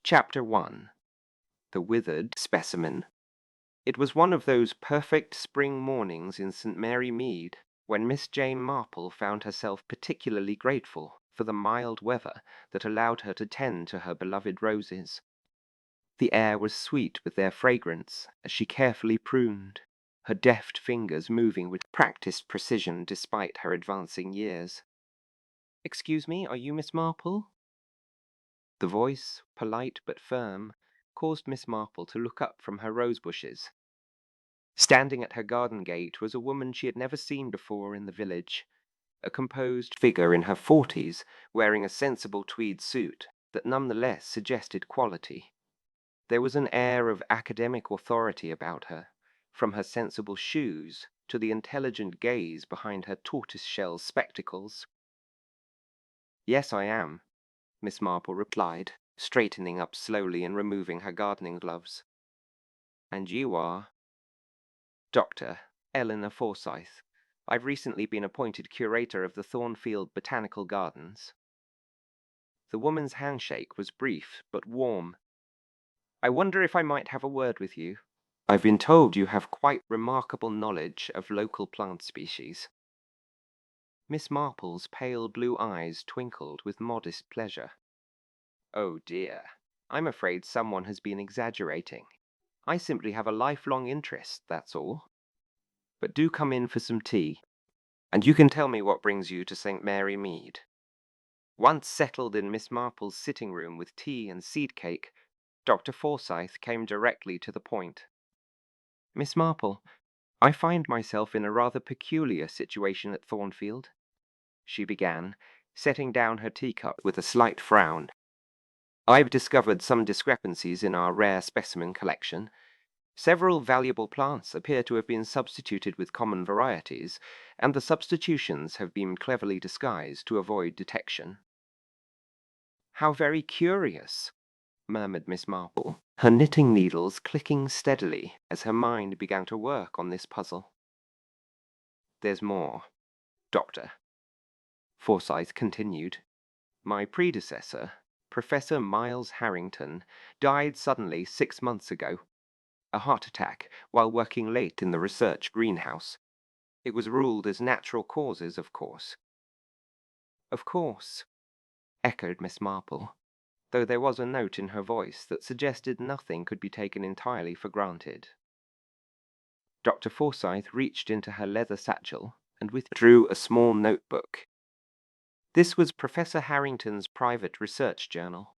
Chapter 1. The Withered Specimen. It was one of those perfect spring mornings in St. Mary Mead when Miss Jane Marple found herself particularly grateful for the mild weather that allowed her to tend to her beloved roses. The air was sweet with their fragrance as she carefully pruned, her deft fingers moving with practiced precision despite her advancing years. "Excuse me, are you Miss Marple?" The voice, polite but firm, caused Miss Marple to look up from her rose bushes. Standing at her garden gate was a woman she had never seen before in the village, a composed figure in her 40s, wearing a sensible tweed suit that nonetheless suggested quality. There was an air of academic authority about her, from her sensible shoes to the intelligent gaze behind her tortoise-shell spectacles. "Yes, I am," Miss Marple replied, straightening up slowly and removing her gardening gloves. "And you are?" "Dr. Eleanor Forsyth. I've recently been appointed curator of the Thornfield Botanical Gardens." The woman's handshake was brief but warm. "I wonder if I might have a word with you. I've been told you have quite remarkable knowledge of local plant species." Miss Marple's pale blue eyes twinkled with modest pleasure. "Oh dear, I'm afraid someone has been exaggerating. I simply have a lifelong interest, that's all. But do come in for some tea, and you can tell me what brings you to St. Mary Mead." Once settled in Miss Marple's sitting room with tea and seed cake, Dr. Forsyth came directly to the point. "Miss Marple, I find myself in a rather peculiar situation at Thornfield," she began, setting down her teacup with a slight frown. "I've discovered some discrepancies in our rare specimen collection. Several valuable plants appear to have been substituted with common varieties, and the substitutions have been cleverly disguised to avoid detection." "How very curious," murmured Miss Marple, her knitting needles clicking steadily as her mind began to work on this puzzle. "There's more, Doctor," Forsyth continued. "My predecessor, Professor Miles Harrington, died suddenly 6 months ago. A heart attack while working late in the research greenhouse. It was ruled as natural causes, of course." "Of course," echoed Miss Marple, though there was a note in her voice that suggested nothing could be taken entirely for granted. Dr. Forsyth reached into her leather satchel and withdrew a small notebook. "This was Professor Harrington's private research journal.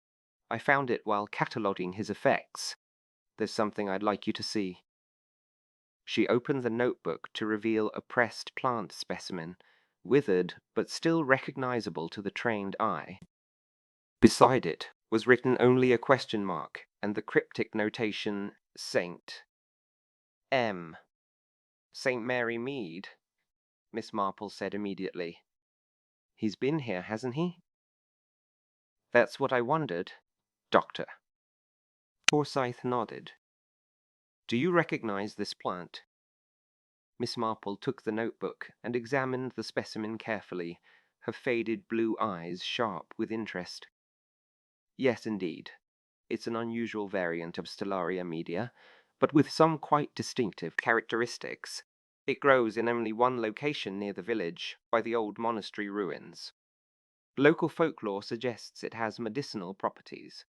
I found it while cataloguing his effects. There's something I'd like you to see." She opened the notebook to reveal a pressed plant specimen, withered but still recognizable to the trained eye. Beside it was written only a question mark and the cryptic notation Saint M. "St. Mary Mead," Miss Marple said immediately. "He's been here, hasn't he?" "That's what I wondered, Doctor." Forsyth nodded. "Do you recognize this plant?" Miss Marple took the notebook and examined the specimen carefully, her faded blue eyes sharp with interest. "Yes, indeed. It's an unusual variant of Stellaria media, but with some quite distinctive characteristics. It grows in only one location near the village, by the old monastery ruins. Local folklore suggests it has medicinal properties.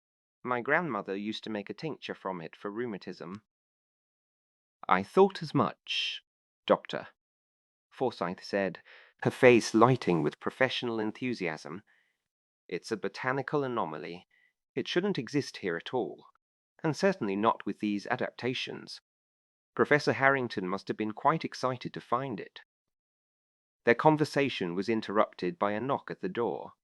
My grandmother used to make a tincture from it for rheumatism." "I thought as much, Doctor," Forsyth said, her face lighting with professional enthusiasm. "It's a botanical anomaly. It shouldn't exist here at all, and certainly not with these adaptations. Professor Harrington must have been quite excited to find it." Their conversation was interrupted by a knock at the door.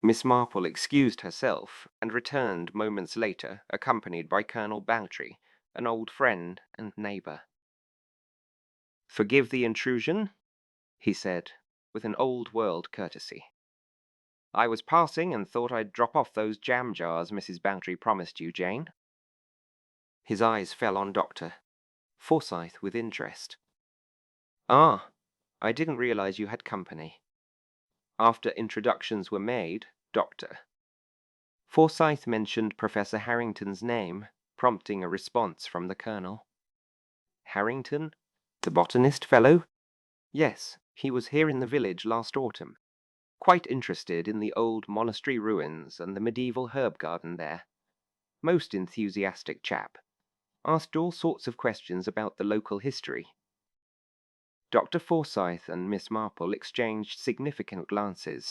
Miss Marple excused herself and returned moments later, accompanied by Colonel Bantry, an old friend and neighbor. "Forgive the intrusion," he said, with an old-world courtesy. "I was passing and thought I'd drop off those jam jars Mrs. Bantry promised you, Jane." His eyes fell on Dr. Forsyth with interest. "Ah, I didn't realize you had company." After introductions were made, Doctor. Forsyth mentioned Professor Harrington's name, prompting a response from the colonel. Harrington? The botanist fellow? Yes, he was here in the village last autumn. Quite interested in the old monastery ruins and the medieval herb garden there. Most enthusiastic chap. Asked all sorts of questions about the local history. Dr. Forsyth and Miss Marple exchanged significant glances.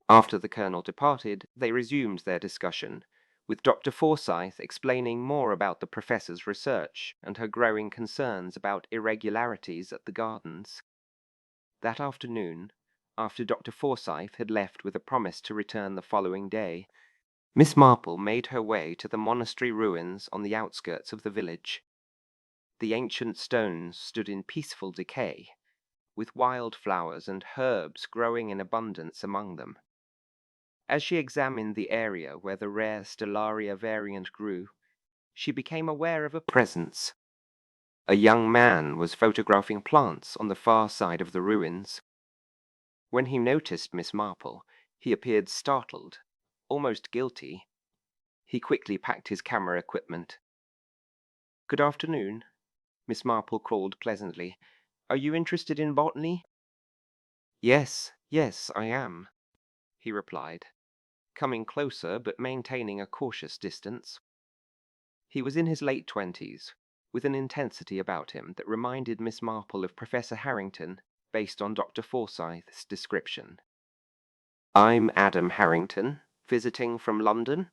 After the colonel departed, they resumed their discussion, with Dr. Forsyth explaining more about the professor's research and her growing concerns about irregularities at the gardens. That afternoon, after Dr. Forsyth had left with a promise to return the following day, Miss Marple made her way to the monastery ruins on the outskirts of the village. The ancient stones stood in peaceful decay, with wild flowers and herbs growing in abundance among them. As she examined the area where the rare Stellaria variant grew, she became aware of a presence. A young man was photographing plants on the far side of the ruins. When he noticed Miss Marple, he appeared startled, almost guilty. He quickly packed his camera equipment. "Good afternoon," Miss Marple called pleasantly. "Are you interested in botany?" Yes, I am," he replied, coming closer but maintaining a cautious distance. He was in his late 20s, with an intensity about him that reminded Miss Marple of Professor Harrington, based on Dr. Forsyth's description. "I'm Adam Harrington, visiting from London."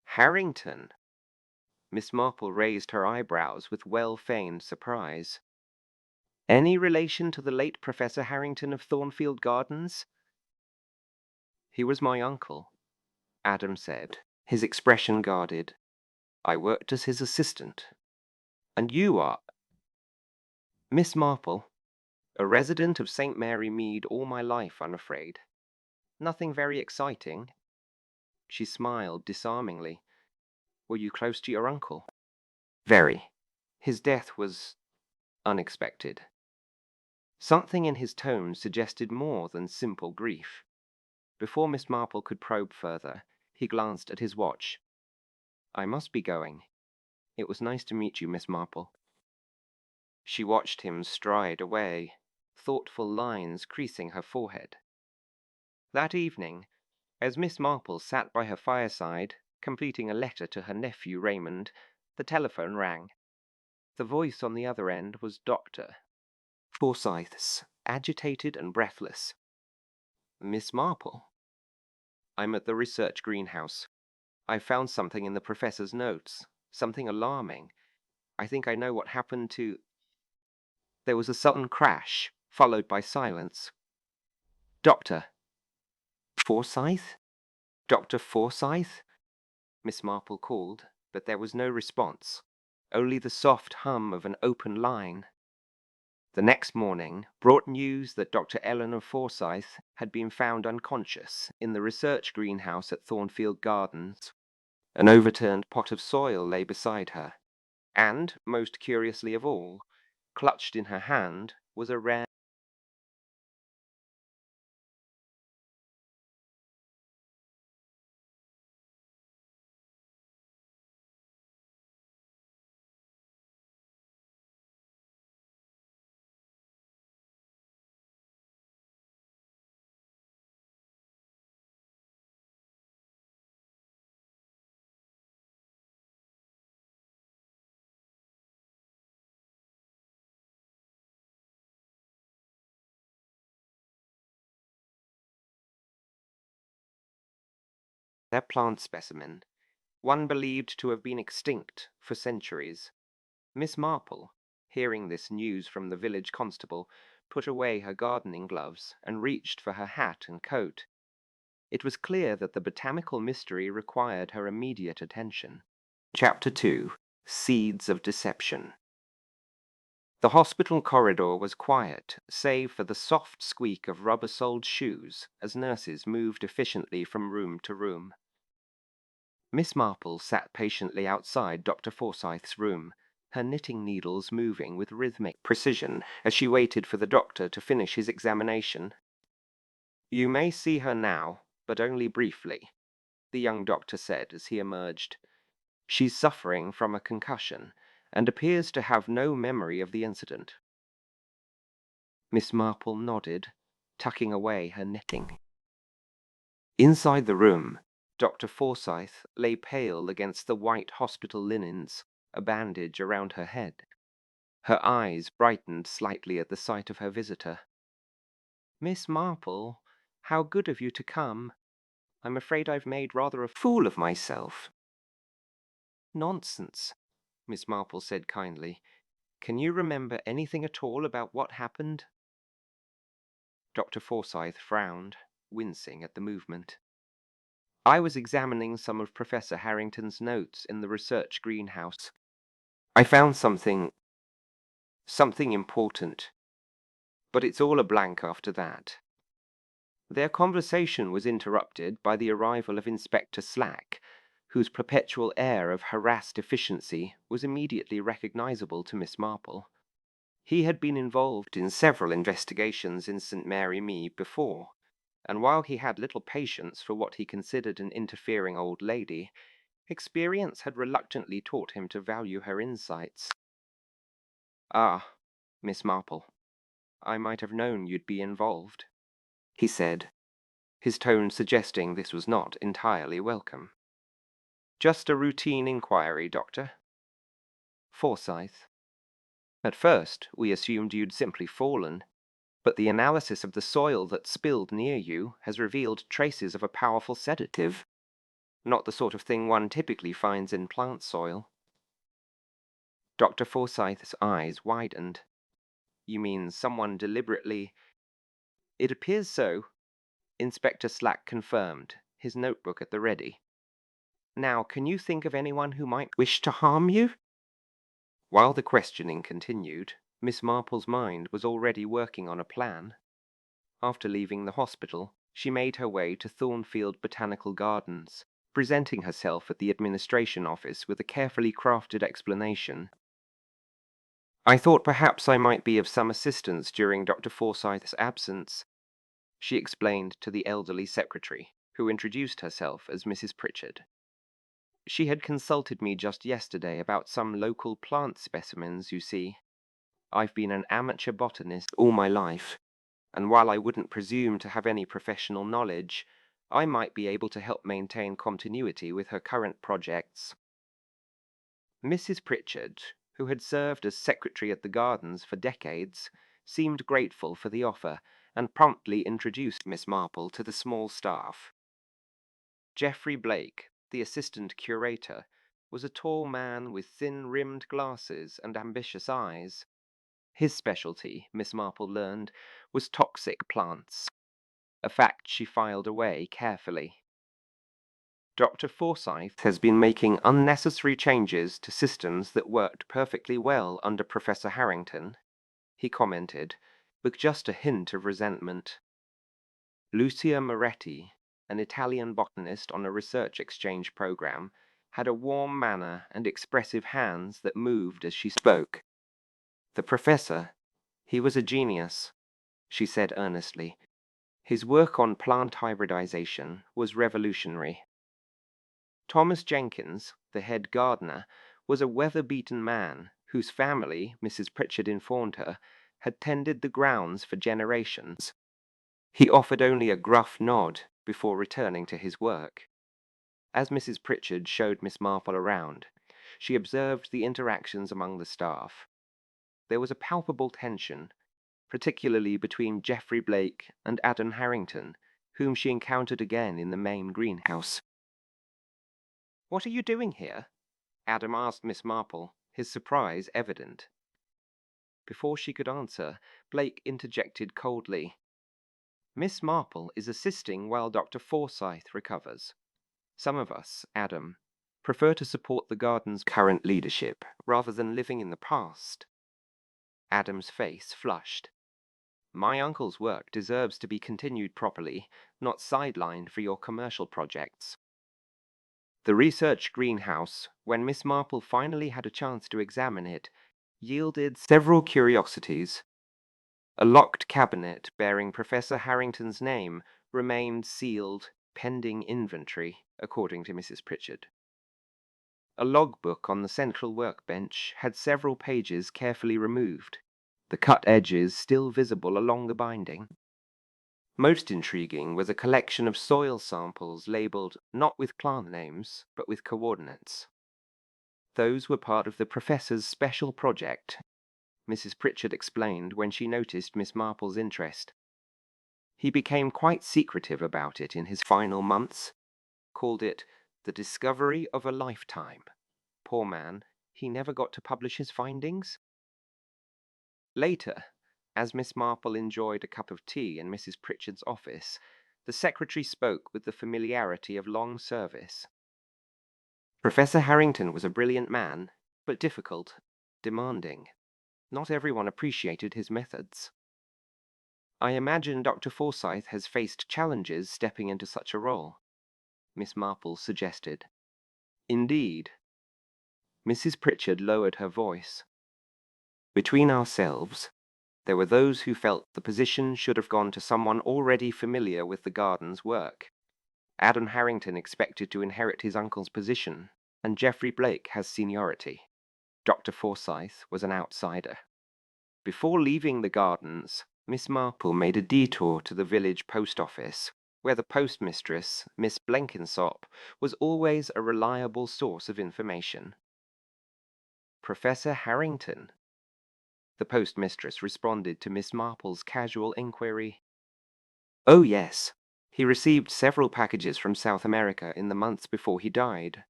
"Harrington?" Miss Marple raised her eyebrows with well-feigned surprise. "Any relation to the late Professor Harrington of Thornfield Gardens?" "He was my uncle," Adam said, his expression guarded. "I worked as his assistant." "And you are—" "Miss Marple. A resident of St. Mary Mead all my life, I'm afraid. Nothing very exciting." She smiled disarmingly. "Were you close to your uncle?" "Very. His death was unexpected." Something in his tone suggested more than simple grief. Before Miss Marple could probe further, he glanced at his watch. "I must be going. It was nice to meet you, Miss Marple." She watched him stride away, thoughtful lines creasing her forehead. That evening, as Miss Marple sat by her fireside, completing a letter to her nephew Raymond, the telephone rang. The voice on the other end was Dr. Forsyth's, agitated and breathless. "Miss Marple?" "I'm at the research greenhouse. I found something in the professor's notes, something alarming. I think I know what happened to—" There was a sudden crash, followed by silence. "Doctor." "Forsyth? Dr. Forsyth?" Miss Marple called, but there was no response, only the soft hum of an open line. The next morning brought news that Dr. Eleanor Forsyth had been found unconscious in the research greenhouse at Thornfield Gardens. An overturned pot of soil lay beside her, and, most curiously of all, clutched in her hand was a rare plant specimen, one believed to have been extinct for centuries. Miss Marple, hearing this news from the village constable, put away her gardening gloves and reached for her hat and coat. It was clear that the botanical mystery required her immediate attention. Chapter 2: Seeds of Deception. The hospital corridor was quiet, save for the soft squeak of rubber-soled shoes as nurses moved efficiently from room to room. Miss Marple sat patiently outside Dr. Forsyth's room, her knitting needles moving with rhythmic precision as she waited for the doctor to finish his examination. "You may see her now, but only briefly. the young doctor said as he emerged. She's suffering from a concussion and appears to have no memory of the incident. Miss Marple nodded, tucking away her knitting. Inside the room, Dr. Forsyth lay pale against the white hospital linens, a bandage around her head. Her eyes brightened slightly at the sight of her visitor. Miss Marple, how good of you to come. I'm afraid I've made rather a fool of myself. Nonsense, Miss Marple said kindly. Can you remember anything at all about what happened? Dr. Forsyth frowned, wincing at the movement. I was examining some of Professor Harrington's notes in the research greenhouse. I found something important, but it's all a blank after that. Their conversation was interrupted by the arrival of Inspector Slack, whose perpetual air of harassed efficiency was immediately recognizable to Miss Marple. He had been involved in several investigations in St. Mary Mead before, and while he had little patience for what he considered an interfering old lady, experience had reluctantly taught him to value her insights. Ah, Miss Marple, I might have known you'd be involved, he said, his tone suggesting this was not entirely welcome. Just a routine inquiry, Doctor. Forsyth. At first, we assumed you'd simply fallen, but the analysis of the soil that spilled near you has revealed traces of a powerful sedative. Not the sort of thing one typically finds in plant soil. Dr. Forsyth's eyes widened. You mean someone deliberately... It appears so, Inspector Slack confirmed, his notebook at the ready. Now, can you think of anyone who might wish to harm you? While the questioning continued, Miss Marple's mind was already working on a plan. After leaving the hospital, she made her way to Thornfield Botanical Gardens, presenting herself at the administration office with a carefully crafted explanation. I thought perhaps I might be of some assistance during Dr. Forsyth's absence, she explained to the elderly secretary, who introduced herself as Mrs. Pritchard. She had consulted me just yesterday about some local plant specimens, you see. I've been an amateur botanist all my life, and while I wouldn't presume to have any professional knowledge, I might be able to help maintain continuity with her current projects. Mrs. Pritchard, who had served as secretary at the gardens for decades, seemed grateful for the offer and promptly introduced Miss Marple to the small staff. Geoffrey Blake, the assistant curator, was a tall man with thin-rimmed glasses and ambitious eyes. His specialty, Miss Marple learned, was toxic plants, a fact she filed away carefully. Dr. Forsyth has been making unnecessary changes to systems that worked perfectly well under Professor Harrington, he commented, with just a hint of resentment. Lucia Moretti, an Italian botanist on a research exchange program, had a warm manner and expressive hands that moved as she spoke. The professor, he was a genius, she said earnestly. His work on plant hybridization was revolutionary. Thomas Jenkins, the head gardener, was a weather-beaten man whose family, Mrs. Pritchard informed her, had tended the grounds for generations. He offered only a gruff nod before returning to his work. As Mrs. Pritchard showed Miss Marple around, she observed the interactions among the staff. There was a palpable tension, particularly between Geoffrey Blake and Adam Harrington, whom she encountered again in the main greenhouse. "What are you doing here?" Adam asked Miss Marple, his surprise evident. Before she could answer, Blake interjected coldly. "Miss Marple is assisting while Dr. Forsyth recovers. Some of us, Adam, prefer to support the garden's current leadership rather than living in the past." Adam's face flushed. "My uncle's work deserves to be continued properly, not sidelined for your commercial projects." The research greenhouse, when Miss Marple finally had a chance to examine it, yielded several curiosities. A locked cabinet bearing Professor Harrington's name remained sealed, pending inventory, according to Mrs. Pritchard. A logbook on the central workbench had several pages carefully removed, the cut edges still visible along the binding. Most intriguing was a collection of soil samples labelled not with plant names, but with coordinates. Those were part of the professor's special project, Mrs. Pritchard explained when she noticed Miss Marple's interest. He became quite secretive about it in his final months, called it the discovery of a lifetime. Poor man, he never got to publish his findings. Later, as Miss Marple enjoyed a cup of tea in Mrs. Pritchard's office, the secretary spoke with the familiarity of long service. Professor Harrington was a brilliant man, but difficult, demanding. Not everyone appreciated his methods. I imagine Dr. Forsyth has faced challenges stepping into such a role, Miss Marple suggested. Indeed. Mrs. Pritchard lowered her voice. Between ourselves, there were those who felt the position should have gone to someone already familiar with the garden's work. Adam Harrington expected to inherit his uncle's position, and Geoffrey Blake has seniority. Dr. Forsyth was an outsider. Before leaving the gardens, Miss Marple made a detour to the village post office, where the postmistress, Miss Blenkinsop, was always a reliable source of information. Professor Harrington. The postmistress responded to Miss Marple's casual inquiry. Oh, yes. He received several packages from South America in the months before he died.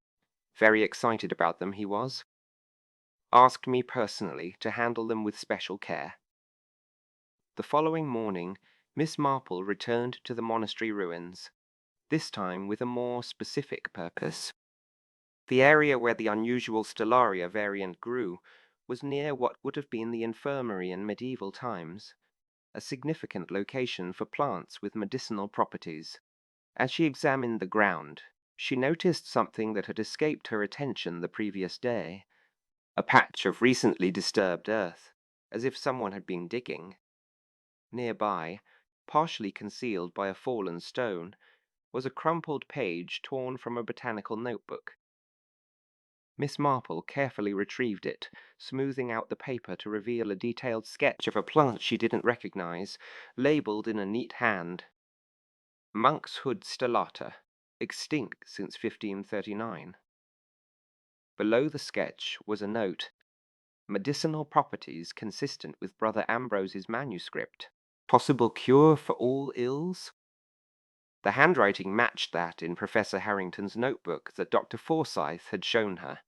Very excited about them, he was. Asked me personally to handle them with special care. The following morning, Miss Marple returned to the monastery ruins, this time with a more specific purpose. The area where the unusual Stellaria variant grew was near what would have been the infirmary in medieval times, a significant location for plants with medicinal properties. As she examined the ground, she noticed something that had escaped her attention the previous day, a patch of recently disturbed earth, as if someone had been digging. Nearby, partially concealed by a fallen stone, was a crumpled page torn from a botanical notebook. Miss Marple carefully retrieved it, smoothing out the paper to reveal a detailed sketch of a plant she didn't recognize, labeled in a neat hand. Monk's Hood stellata, extinct since 1539. Below the sketch was a note, medicinal properties consistent with Brother Ambrose's manuscript, possible cure for all ills. The handwriting matched that in Professor Harrington's notebook that Dr. Forsyth had shown her.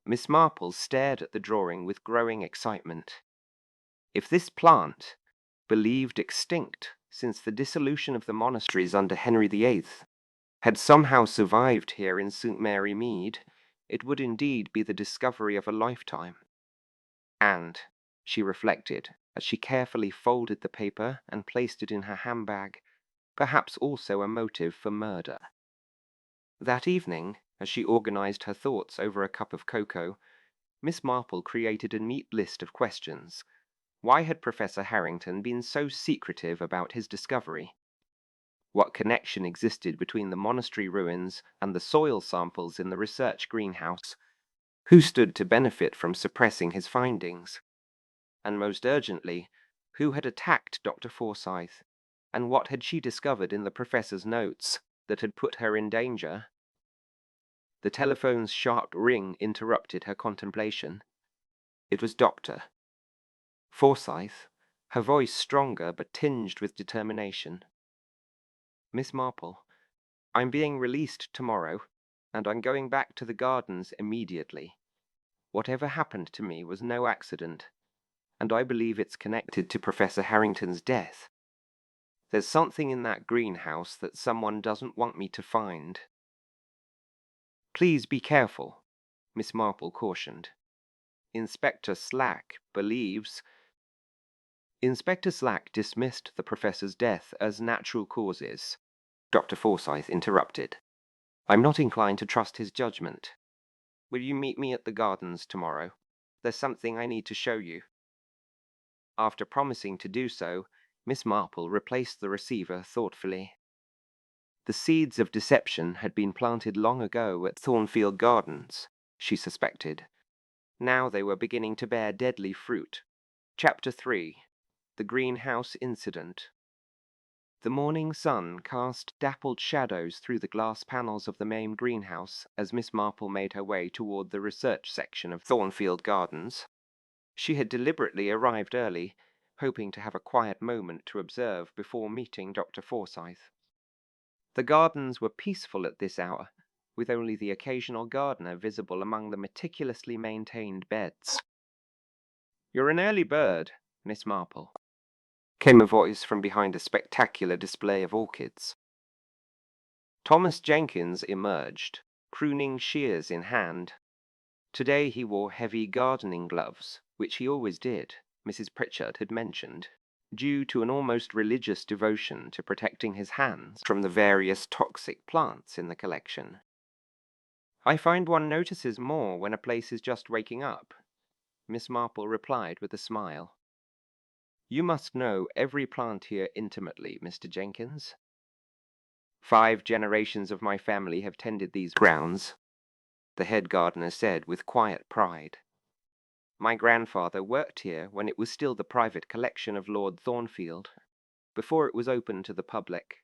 Miss Marple stared at the drawing with growing excitement. If this plant, believed extinct since the dissolution of the monasteries under Henry VIII, had somehow survived here in St. Mary Mead, it would indeed be the discovery of a lifetime. And, she reflected, as she carefully folded the paper and placed it in her handbag, perhaps also a motive for murder. That evening, as she organized her thoughts over a cup of cocoa, Miss Marple created a neat list of questions. Why had Professor Harrington been so secretive about his discovery? What connection existed between the monastery ruins and the soil samples in the research greenhouse? Who stood to benefit from suppressing his findings? And most urgently, who had attacked Dr. Forsyth? And what had she discovered in the professor's notes that had put her in danger? The telephone's sharp ring interrupted her contemplation. It was Dr. Forsyth, her voice stronger but tinged with determination. Miss Marple, I'm being released tomorrow, and I'm going back to the gardens immediately. Whatever happened to me was no accident, and I believe it's connected to Professor Harrington's death. There's something in that greenhouse that someone doesn't want me to find. Please be careful, Miss Marple cautioned. Inspector Slack believes... Inspector Slack dismissed the professor's death as natural causes, Dr. Forsyth interrupted. I'm not inclined to trust his judgment. Will you meet me at the gardens tomorrow? There's something I need to show you. After promising to do so, Miss Marple replaced the receiver thoughtfully. The seeds of deception had been planted long ago at Thornfield Gardens, she suspected. Now they were beginning to bear deadly fruit. Chapter 3. The Greenhouse Incident. The morning sun cast dappled shadows through the glass panels of the main greenhouse as Miss Marple made her way toward the research section of Thornfield Gardens. She had deliberately arrived early, hoping to have a quiet moment to observe before meeting Dr. Forsyth. The gardens were peaceful at this hour, with only the occasional gardener visible among the meticulously maintained beds. "You're an early bird, Miss Marple," came a voice from behind a spectacular display of orchids. Thomas Jenkins emerged, pruning shears in hand. Today he wore heavy gardening gloves, which he always did, Mrs. Pritchard had mentioned, due to an almost religious devotion to protecting his hands from the various toxic plants in the collection. "I find one notices more when a place is just waking up," Miss Marple replied with a smile. "You must know every plant here intimately, Mr. Jenkins." "5 generations of my family have tended these grounds," the head gardener said with quiet pride. "My grandfather worked here when it was still the private collection of Lord Thornfield, before it was open to the public."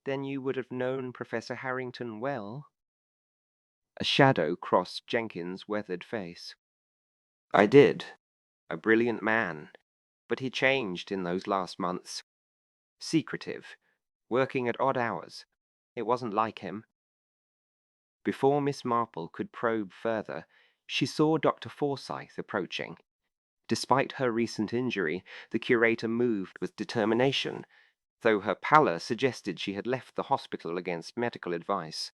"Then you would have known Professor Harrington well?" A shadow crossed Jenkins' weathered face. "I did. A brilliant man, but he changed in those last months. Secretive, working at odd hours. It wasn't like him." Before Miss Marple could probe further, she saw Dr. Forsyth approaching. Despite her recent injury, the curator moved with determination, though her pallor suggested she had left the hospital against medical advice.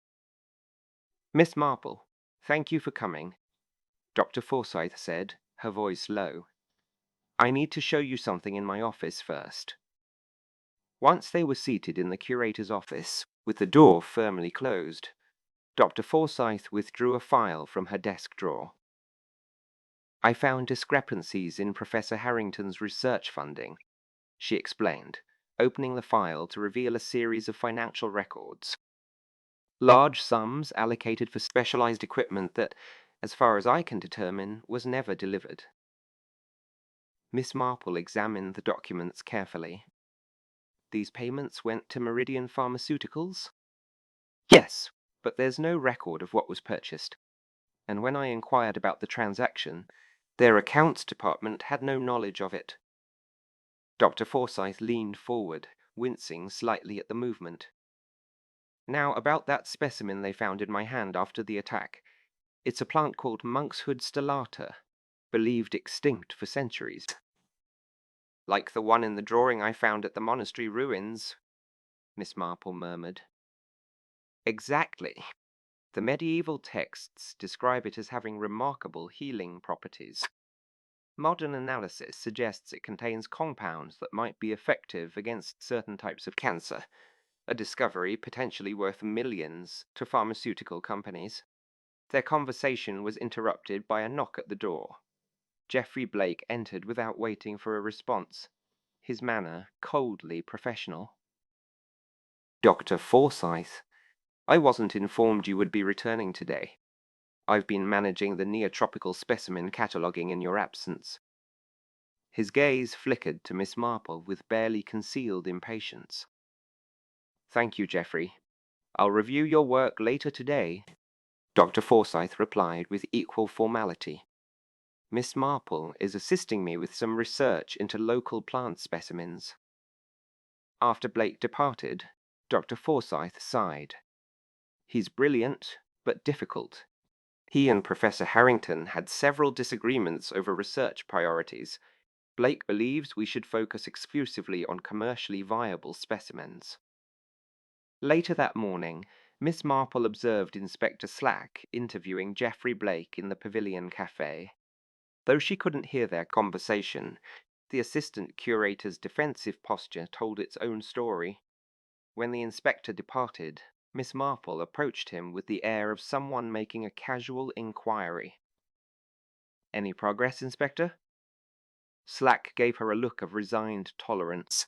"Miss Marple, thank you for coming," Dr. Forsyth said, her voice low. "I need to show you something in my office first." Once they were seated in the curator's office, with the door firmly closed, Dr. Forsyth withdrew a file from her desk drawer. "I found discrepancies in Professor Harrington's research funding," she explained, opening the file to reveal a series of financial records. "Large sums allocated for specialized equipment that, as far as I can determine, was never delivered." Miss Marple examined the documents carefully. "These payments went to Meridian Pharmaceuticals?" "Yes, but there's no record of what was purchased. And when I inquired about the transaction, their accounts department had no knowledge of it." Dr. Forsyth leaned forward, wincing slightly at the movement. "Now, about that specimen they found in my hand after the attack. It's a plant called monkshood stellata, believed extinct for centuries." "Like the one in the drawing I found at the monastery ruins," Miss Marple murmured. "Exactly. The medieval texts describe it as having remarkable healing properties. Modern analysis suggests it contains compounds that might be effective against certain types of cancer, a discovery potentially worth millions to pharmaceutical companies." Their conversation was interrupted by a knock at the door. Geoffrey Blake entered without waiting for a response, his manner coldly professional. "Dr. Forsyth, I wasn't informed you would be returning today. I've been managing the neotropical specimen cataloguing in your absence." His gaze flickered to Miss Marple with barely concealed impatience. "Thank you, Geoffrey. I'll review your work later today," Dr. Forsyth replied with equal formality. "Miss Marple is assisting me with some research into local plant specimens." After Blake departed, Dr. Forsyth sighed. "He's brilliant, but difficult. He and Professor Harrington had several disagreements over research priorities. Blake believes we should focus exclusively on commercially viable specimens." Later that morning, Miss Marple observed Inspector Slack interviewing Geoffrey Blake in the Pavilion Café. Though she couldn't hear their conversation, the assistant curator's defensive posture told its own story. When the inspector departed, Miss Marple approached him with the air of someone making a casual inquiry. "Any progress, Inspector?" Slack gave her a look of resigned tolerance.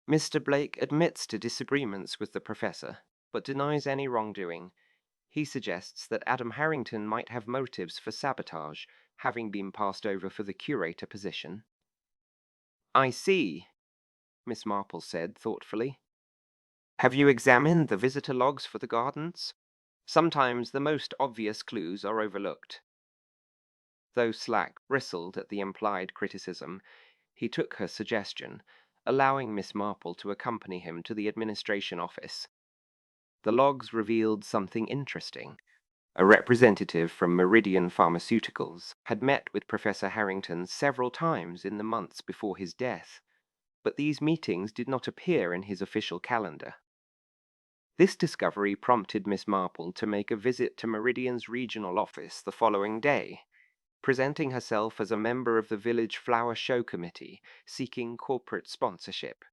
Mr. Blake admits to disagreements with the professor, but denies any wrongdoing. He suggests that Adam Harrington might have motives for sabotage, having been passed over for the curator position. I see, Miss Marple said thoughtfully. Have you examined the visitor logs for the gardens? Sometimes the most obvious clues are overlooked. Though Slack bristled at the implied criticism, he took her suggestion, allowing Miss Marple to accompany him to the administration office. The logs revealed something interesting. A representative from Meridian Pharmaceuticals had met with Professor Harrington several times in the months before his death, but these meetings did not appear in his official calendar. This discovery prompted Miss Marple to make a visit to Meridian's regional office the following day, presenting herself as a member of the Village Flower Show Committee, seeking corporate sponsorship.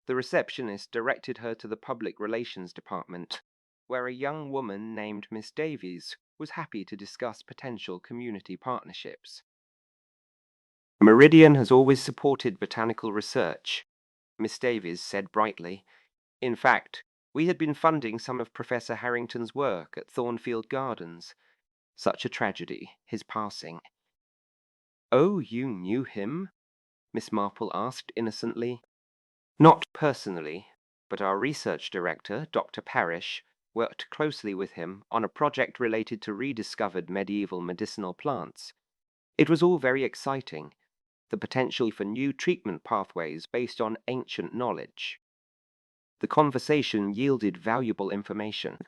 The receptionist directed her to the Public Relations Department, where a young woman named Miss Davies was happy to discuss potential community partnerships. Meridian has always supported botanical research, Miss Davies said brightly. In fact, we had been funding some of Professor Harrington's work at Thornfield Gardens. Such a tragedy, his passing. Oh, you knew him? Miss Marple asked innocently. Not personally, but our research director, Dr. Parrish, worked closely with him on a project related to rediscovered medieval medicinal plants. It was all very exciting, the potential for new treatment pathways based on ancient knowledge. The conversation yielded valuable information,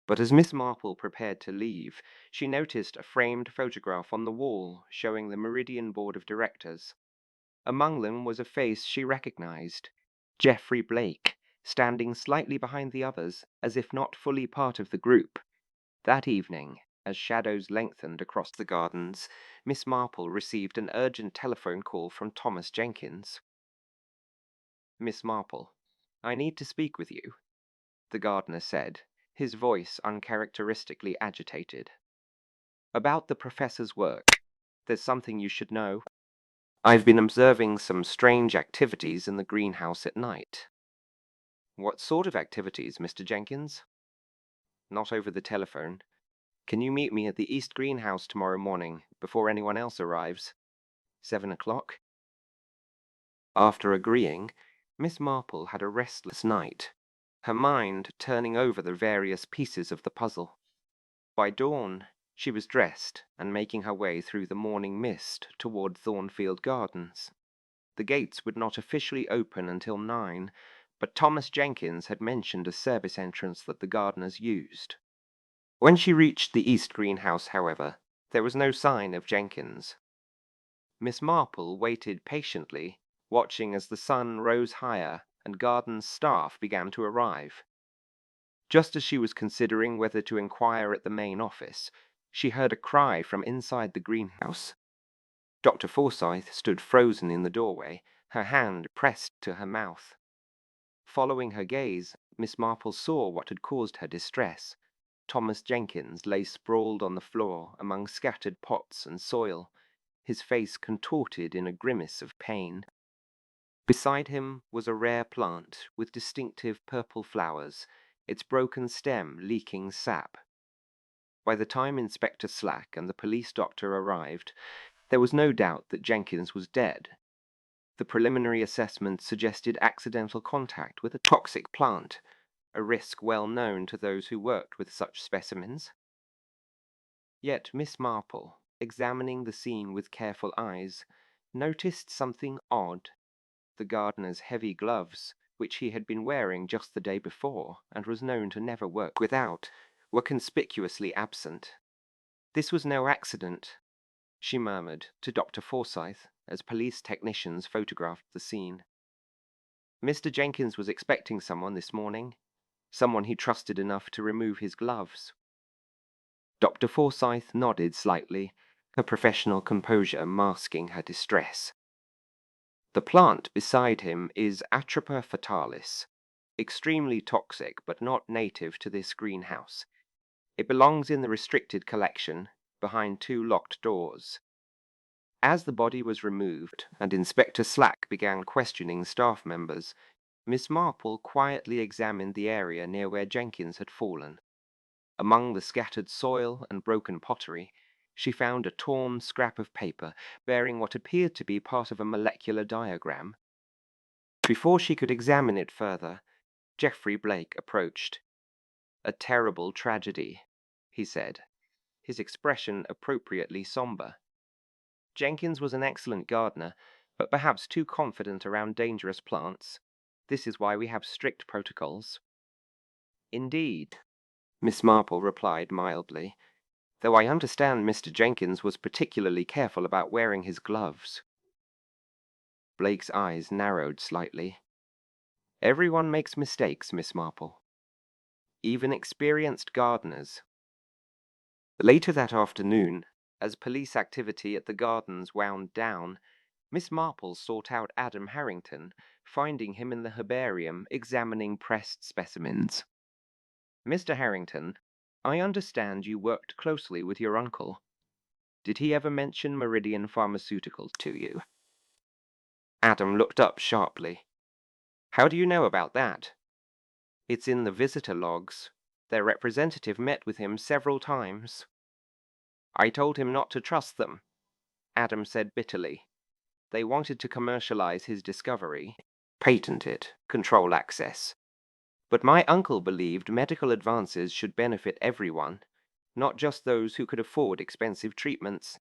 but as Miss Marple prepared to leave, she noticed a framed photograph on the wall showing the Meridian Board of Directors. Among them was a face she recognized, Geoffrey Blake, standing slightly behind the others, as if not fully part of the group. That evening, as shadows lengthened across the gardens, Miss Marple received an urgent telephone call from Thomas Jenkins. Miss Marple, I need to speak with you, the gardener said, his voice uncharacteristically agitated. About the professor's work. There's something you should know. I've been observing some strange activities in the greenhouse at night. What sort of activities, Mr. Jenkins? Not over the telephone. Can you meet me at the East Greenhouse tomorrow morning, before anyone else arrives? 7 o'clock? After agreeing, Miss Marple had a restless night, her mind turning over the various pieces of the puzzle. By dawn, she was dressed and making her way through the morning mist toward Thornfield Gardens. The gates would not officially open until 9, but Thomas Jenkins had mentioned a service entrance that the gardeners used. When she reached the East Greenhouse, however, there was no sign of Jenkins. Miss Marple waited patiently, watching as the sun rose higher and garden staff began to arrive. Just as she was considering whether to inquire at the main office, she heard a cry from inside the greenhouse. Dr. Forsyth stood frozen in the doorway, her hand pressed to her mouth. Following her gaze, Miss Marple saw what had caused her distress. Thomas Jenkins lay sprawled on the floor among scattered pots and soil, his face contorted in a grimace of pain. Beside him was a rare plant with distinctive purple flowers, its broken stem leaking sap. By the time Inspector Slack and the police doctor arrived, there was no doubt that Jenkins was dead. The preliminary assessment suggested accidental contact with a toxic plant, a risk well known to those who worked with such specimens. Yet Miss Marple, examining the scene with careful eyes, noticed something odd. The gardener's heavy gloves, which he had been wearing just the day before and was known to never work without, were conspicuously absent. This was no accident, she murmured to Dr. Forsyth as police technicians photographed the scene. Mr. Jenkins was expecting someone this morning, someone he trusted enough to remove his gloves. Dr. Forsyth nodded slightly, her professional composure masking her distress. The plant beside him is Atropa fatalis, extremely toxic but not native to this greenhouse. It belongs in the restricted collection, behind 2 locked doors. As the body was removed and Inspector Slack began questioning staff members, Miss Marple quietly examined the area near where Jenkins had fallen. Among the scattered soil and broken pottery, she found a torn scrap of paper bearing what appeared to be part of a molecular diagram. Before she could examine it further, Geoffrey Blake approached. "A terrible tragedy," he said, his expression appropriately somber. Jenkins was an excellent gardener, but perhaps too confident around dangerous plants. This is why we have strict protocols. "Indeed," Miss Marple replied mildly, "though I understand Mr. Jenkins was particularly careful about wearing his gloves." Blake's eyes narrowed slightly. "Everyone makes mistakes, Miss Marple. Even experienced gardeners." Later that afternoon, as police activity at the gardens wound down, Miss Marple sought out Adam Harrington, finding him in the herbarium examining pressed specimens. "Mr. Harrington, I understand you worked closely with your uncle. Did he ever mention Meridian Pharmaceuticals to you?" Adam looked up sharply. "How do you know about that?" "It's in the visitor logs. Their representative met with him several times." "I told him not to trust them," Adam said bitterly. "They wanted to commercialize his discovery, patent it, control access. But my uncle believed medical advances should benefit everyone, not just those who could afford expensive treatments."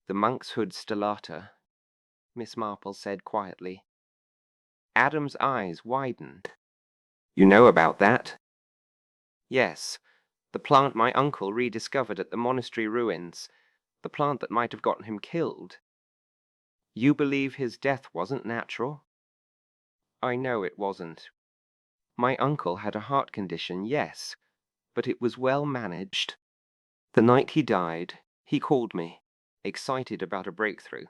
"The monk's hood stellata," Miss Marple said quietly. Adam's eyes widened. "You know about that?" "Yes. The plant my uncle rediscovered at the monastery ruins. The plant that might have gotten him killed." "You believe his death wasn't natural?" "I know it wasn't. My uncle had a heart condition, yes, but it was well managed. The night he died, he called me, excited about a breakthrough.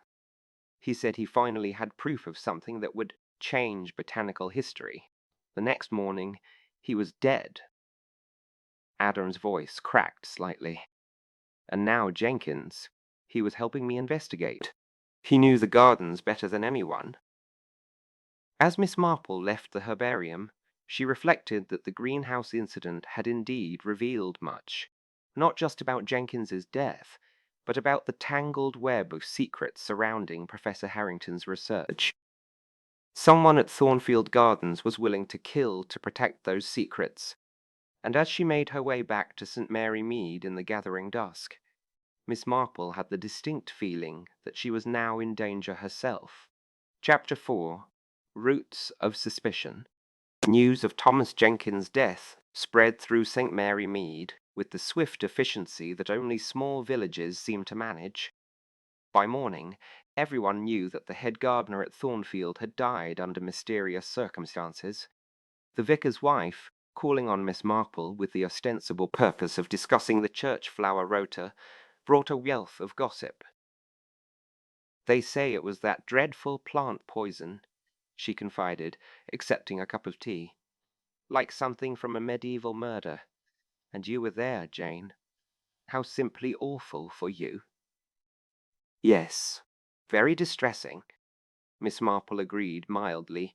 He said he finally had proof of something that would change botanical history. The next morning, he was dead." Adam's voice cracked slightly. "And now Jenkins, he was helping me investigate. He knew the gardens better than anyone." As Miss Marple left the herbarium, she reflected that the greenhouse incident had indeed revealed much, not just about Jenkins's death, but about the tangled web of secrets surrounding Professor Harrington's research. Someone at Thornfield Gardens was willing to kill to protect those secrets, and as she made her way back to St. Mary Mead in the gathering dusk, Miss Marple had the distinct feeling that she was now in danger herself. Chapter 4. Roots of Suspicion. News of Thomas Jenkins' death spread through St. Mary Mead with the swift efficiency that only small villages seem to manage. By morning, everyone knew that the head gardener at Thornfield had died under mysterious circumstances. The vicar's wife, calling on Miss Marple with the ostensible purpose of discussing the church flower rota, brought a wealth of gossip. "They say it was that dreadful plant poison," she confided, accepting a cup of tea. "Like something from a medieval murder. And you were there, Jane. How simply awful for you." "Yes, very distressing," Miss Marple agreed mildly,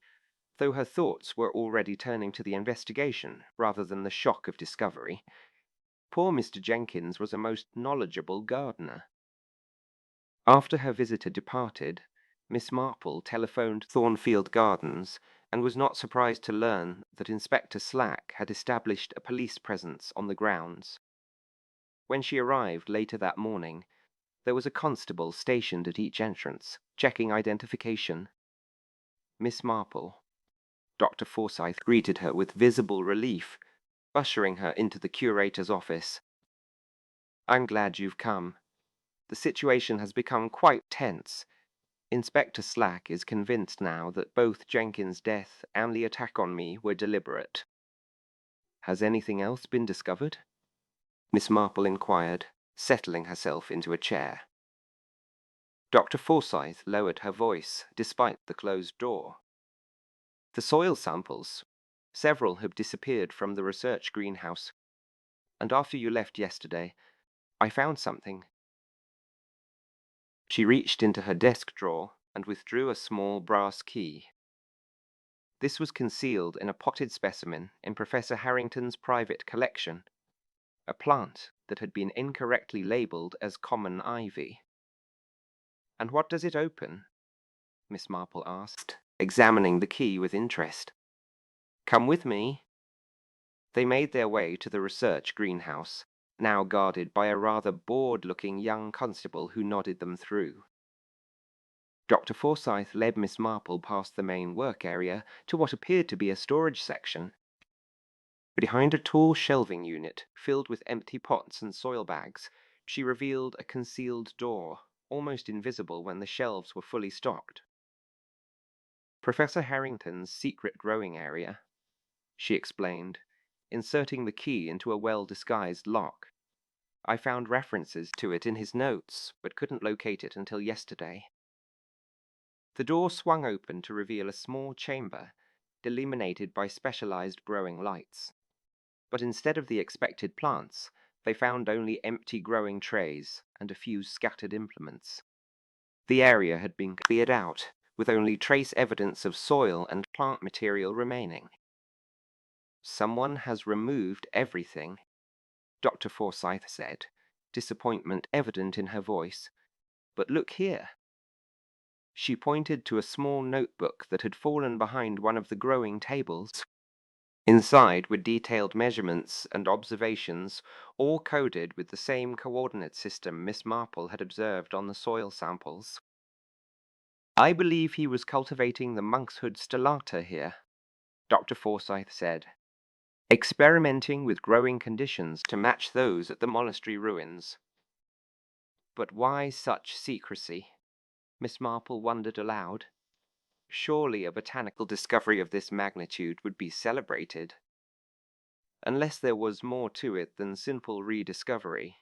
though her thoughts were already turning to the investigation rather than the shock of discovery. Poor Mr. Jenkins was a most knowledgeable gardener. After her visitor departed, Miss Marple telephoned Thornfield Gardens and was not surprised to learn that Inspector Slack had established a police presence on the grounds. When she arrived later that morning, there was a constable stationed at each entrance, checking identification. "Miss Marple." Dr. Forsyth greeted her with visible relief, ushering her into the curator's office. "I'm glad you've come. The situation has become quite tense. Inspector Slack is convinced now that both Jenkins' death and the attack on me were deliberate." "Has anything else been discovered?" Miss Marple inquired, settling herself into a chair. Dr. Forsyth lowered her voice, despite the closed door. "The soil samples. Several have disappeared from the research greenhouse. And after you left yesterday, I found something." She reached into her desk drawer and withdrew a small brass key. This was concealed in a potted specimen in Professor Harrington's private collection, a plant that had been incorrectly labelled as common ivy. "And what does it open?" Miss Marple asked, examining the key with interest. "Come with me." They made their way to the research greenhouse, now guarded by a rather bored-looking young constable who nodded them through. Dr. Forsyth led Miss Marple past the main work area to what appeared to be a storage section. Behind a tall shelving unit filled with empty pots and soil bags, she revealed a concealed door, almost invisible when the shelves were fully stocked. "Professor Harrington's secret growing area," she explained, inserting the key into a well-disguised lock. "I found references to it in his notes, but couldn't locate it until yesterday." The door swung open to reveal a small chamber, illuminated by specialized growing lights. But instead of the expected plants, they found only empty growing trays and a few scattered implements. The area had been cleared out, with only trace evidence of soil and plant material remaining. "Someone has removed everything," Dr. Forsyth said, disappointment evident in her voice. "But look here." She pointed to a small notebook that had fallen behind one of the growing tables. Inside were detailed measurements and observations, all coded with the same coordinate system Miss Marple had observed on the soil samples. "I believe he was cultivating the monkshood stellata here," Dr. Forsyth said, "experimenting with growing conditions to match those at the monastery ruins." But why such secrecy? Miss Marple wondered aloud. Surely a botanical discovery of this magnitude would be celebrated. "Unless there was more to it than simple rediscovery,"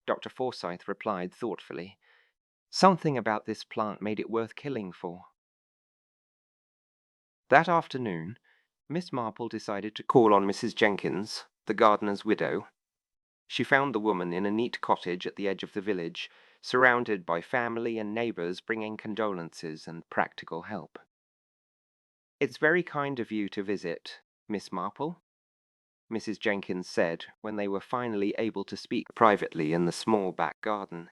Dr. Forsyth replied thoughtfully. "Something about this plant made it worth killing for." That afternoon, Miss Marple decided to call on Mrs. Jenkins, the gardener's widow. She found the woman in a neat cottage at the edge of the village, surrounded by family and neighbors bringing condolences and practical help. "It's very kind of you to visit, Miss Marple," Mrs. Jenkins said when they were finally able to speak privately in the small back garden.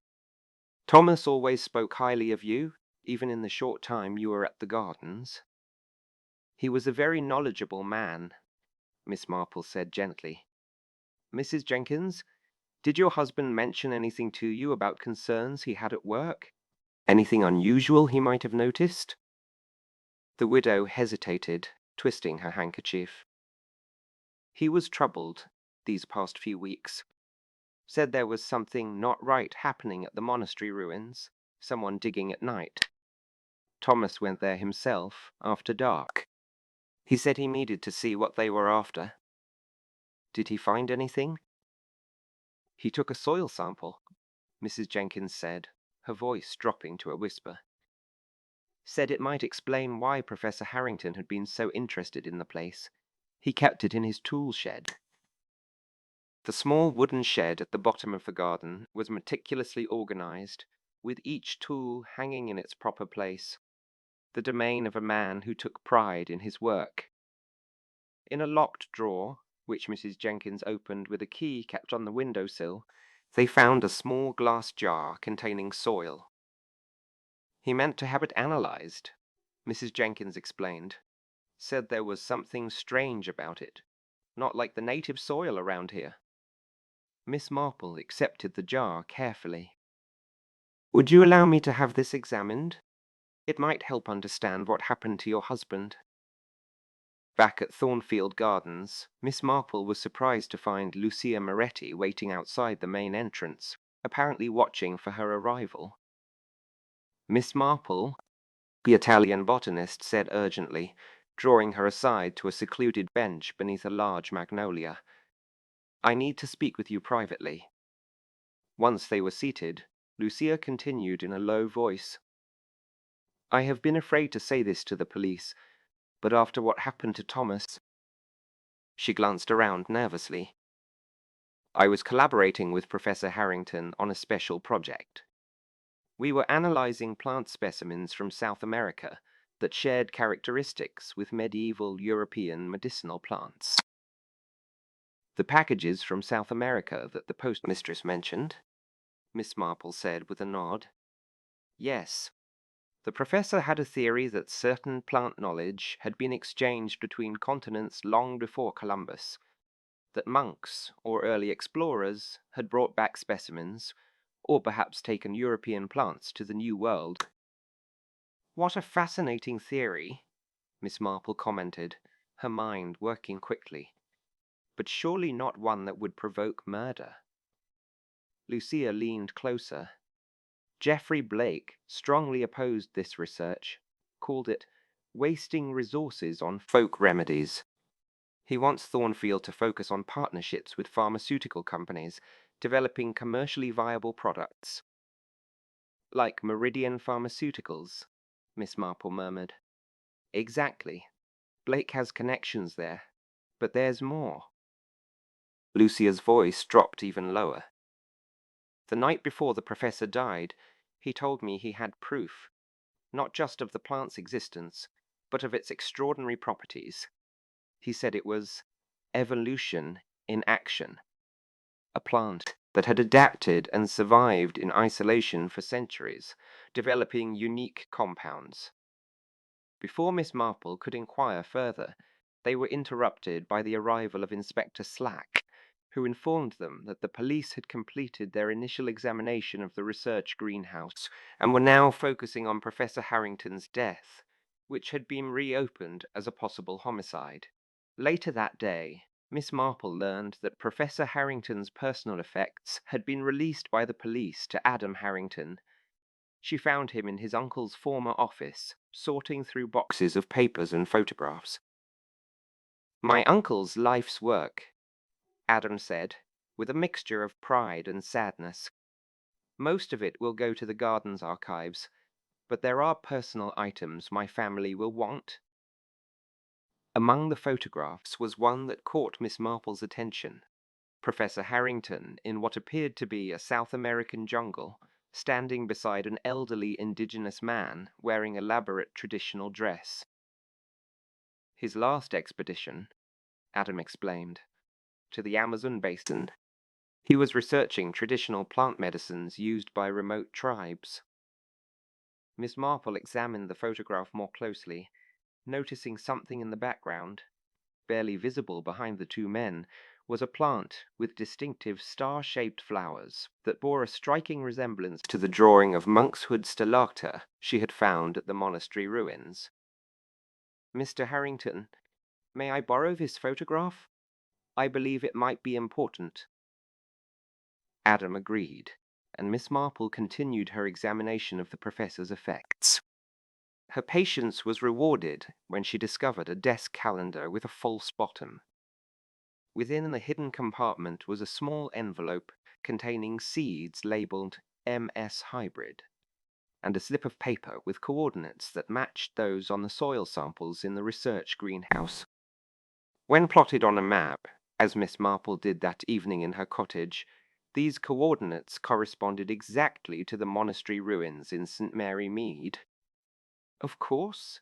"Thomas always spoke highly of you, even in the short time you were at the gardens." "He was a very knowledgeable man," Miss Marple said gently. "Mrs. Jenkins, did your husband mention anything to you about concerns he had at work? Anything unusual he might have noticed?" The widow hesitated, twisting her handkerchief. "He was troubled these past few weeks. Said there was something not right happening at the monastery ruins, someone digging at night. Thomas went there himself, after dark. He said he needed to see what they were after." "Did he find anything?" "He took a soil sample," Mrs. Jenkins said, her voice dropping to a whisper. "Said it might explain why Professor Harrington had been so interested in the place. He kept it in his tool shed." The small wooden shed at the bottom of the garden was meticulously organized, with each tool hanging in its proper place, the domain of a man who took pride in his work. In a locked drawer, which Mrs. Jenkins opened with a key kept on the window-sill, they found a small glass jar containing soil. "He meant to have it analyzed," Mrs. Jenkins explained. "Said there was something strange about it, not like the native soil around here." Miss Marple accepted the jar carefully. "Would you allow me to have this examined? It might help understand what happened to your husband." Back at Thornfield Gardens, Miss Marple was surprised to find Lucia Moretti waiting outside the main entrance, apparently watching for her arrival. "Miss Marple," the Italian botanist said urgently, drawing her aside to a secluded bench beneath a large magnolia. "I need to speak with you privately." Once they were seated, Lucia continued in a low voice. "I have been afraid to say this to the police, but after what happened to Thomas—" She glanced around nervously. "I was collaborating with Professor Harrington on a special project." We were analyzing plant specimens from South America that shared characteristics with medieval European medicinal plants. The packages from South America that the postmistress mentioned, Miss Marple said with a nod. Yes. The professor had a theory that certain plant knowledge had been exchanged between continents long before Columbus, that monks or early explorers had brought back specimens, or perhaps taken European plants to the New World. What a fascinating theory, Miss Marple commented, her mind working quickly. But surely not one that would provoke murder. Lucia leaned closer. Geoffrey Blake strongly opposed this research, called it wasting resources on folk remedies. He wants Thornfield to focus on partnerships with pharmaceutical companies, developing commercially viable products. Like Meridian Pharmaceuticals, Miss Marple murmured. Exactly. Blake has connections there. But there's more. Lucia's voice dropped even lower. The night before the professor died, he told me he had proof, not just of the plant's existence, but of its extraordinary properties. He said it was evolution in action, a plant that had adapted and survived in isolation for centuries, developing unique compounds. Before Miss Marple could inquire further, they were interrupted by the arrival of Inspector Slack, who informed them that the police had completed their initial examination of the research greenhouse and were now focusing on Professor Harrington's death, which had been reopened as a possible homicide. Later that day, Miss Marple learned that Professor Harrington's personal effects had been released by the police to Adam Harrington. She found him in his uncle's former office, sorting through boxes of papers and photographs. My uncle's life's work, Adam said, with a mixture of pride and sadness. Most of it will go to the garden's archives, but there are personal items my family will want. Among the photographs was one that caught Miss Marple's attention. Professor Harrington, in what appeared to be a South American jungle, standing beside an elderly indigenous man wearing elaborate traditional dress. His last expedition, Adam explained, to the Amazon basin. He was researching traditional plant medicines used by remote tribes. Miss Marple examined the photograph more closely, noticing something in the background, barely visible behind the two men, was a plant with distinctive star-shaped flowers that bore a striking resemblance to the drawing of monkshood stalacta she had found at the monastery ruins. Mr. Harrington, may I borrow this photograph? I believe it might be important. Adam agreed, and Miss Marple continued her examination of the professor's effects. Her patience was rewarded when she discovered a desk calendar with a false bottom. Within the hidden compartment was a small envelope containing seeds labeled MS Hybrid, and a slip of paper with coordinates that matched those on the soil samples in the research greenhouse. When plotted on a map, as Miss Marple did that evening in her cottage, these coordinates corresponded exactly to the monastery ruins in St. Mary Mead. Of course,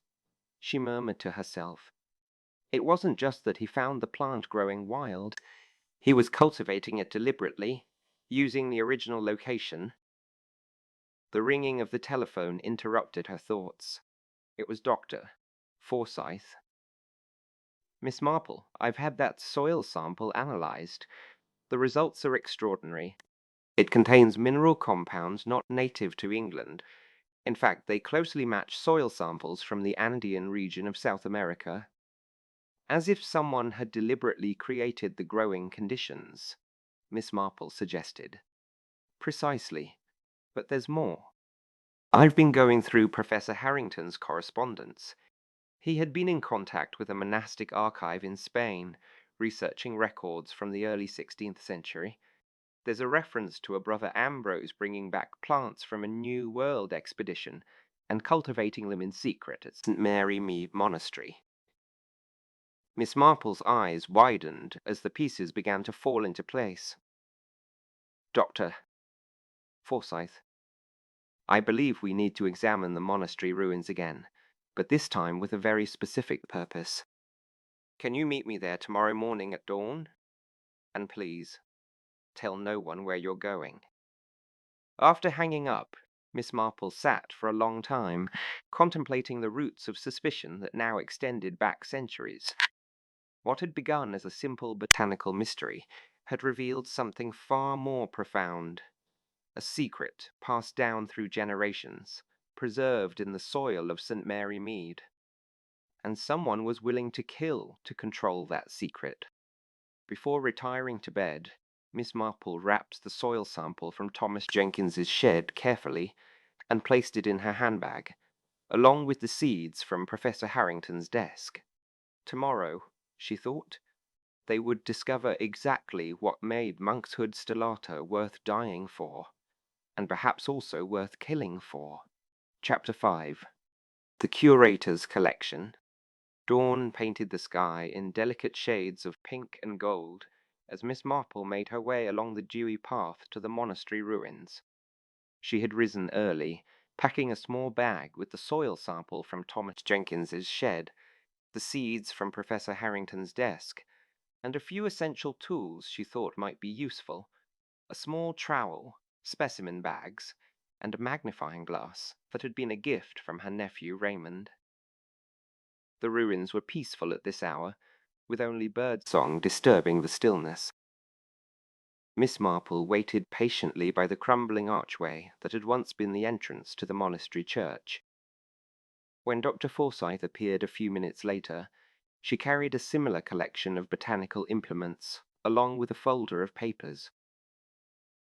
she murmured to herself. It wasn't just that he found the plant growing wild. He was cultivating it deliberately, using the original location. The ringing of the telephone interrupted her thoughts. It was Dr. Forsyth. Miss Marple, I've had that soil sample analyzed. The results are extraordinary. It contains mineral compounds not native to England. In fact, they closely match soil samples from the Andean region of South America. As if someone had deliberately created the growing conditions, Miss Marple suggested. Precisely. But there's more. I've been going through Professor Harrington's correspondence. He had been in contact with a monastic archive in Spain, researching records from the early 16th century. There's a reference to a brother Ambrose bringing back plants from a New World expedition and cultivating them in secret at St. Mary Mead Monastery. Miss Marple's eyes widened as the pieces began to fall into place. Dr. Forsyth, I believe we need to examine the monastery ruins again, but this time with a very specific purpose. Can you meet me there tomorrow morning at dawn? And please, tell no one where you're going." After hanging up, Miss Marple sat for a long time, contemplating the roots of suspicion that now extended back centuries. What had begun as a simple botanical mystery had revealed something far more profound, a secret passed down through generations, preserved in the soil of St. Mary Mead. And someone was willing to kill to control that secret. Before retiring to bed, Miss Marple wrapped the soil sample from Thomas Jenkins's shed carefully and placed it in her handbag, along with the seeds from Professor Harrington's desk. Tomorrow, she thought, they would discover exactly what made Monkshood Stellata worth dying for, and perhaps also worth killing for. Chapter 5. The Curator's Collection. Dawn painted the sky in delicate shades of pink and gold as Miss Marple made her way along the dewy path to the monastery ruins. She had risen early, packing a small bag with the soil sample from Thomas Jenkins's shed, the seeds from Professor Harrington's desk, and a few essential tools she thought might be useful: a small trowel, specimen bags, and a magnifying glass that had been a gift from her nephew Raymond. The ruins were peaceful at this hour, with only birdsong disturbing the stillness. Miss Marple waited patiently by the crumbling archway that had once been the entrance to the monastery church. When Dr. Forsyth appeared a few minutes later, she carried a similar collection of botanical implements, along with a folder of papers.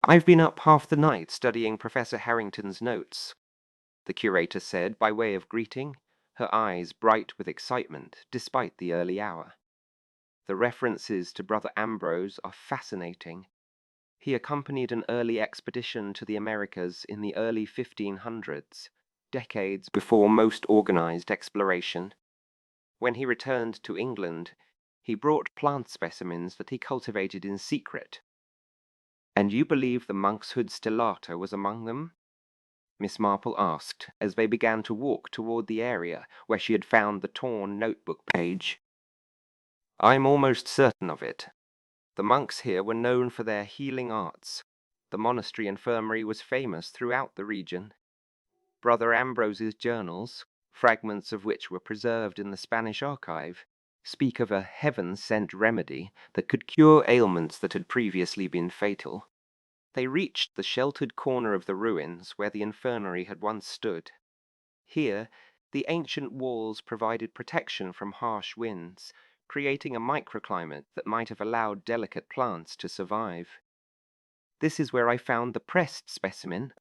"I've been up half the night studying Professor Harrington's notes," the curator said by way of greeting, her eyes bright with excitement despite the early hour. "The references to Brother Ambrose are fascinating. He accompanied an early expedition to the Americas in the early 1500s, decades before most organized exploration. When he returned to England, he brought plant specimens that he cultivated in secret." "And you believe the Monkshood Stellata was among them?" Miss Marple asked, as they began to walk toward the area where she had found the torn notebook page. "I'm almost certain of it. The monks here were known for their healing arts. The monastery infirmary was famous throughout the region. Brother Ambrose's journals, fragments of which were preserved in the Spanish archive, speak of a heaven-sent remedy that could cure ailments that had previously been fatal." They reached the sheltered corner of the ruins where the infirmary had once stood. Here, the ancient walls provided protection from harsh winds, creating a microclimate that might have allowed delicate plants to survive. "This is where I found the pressed specimen,"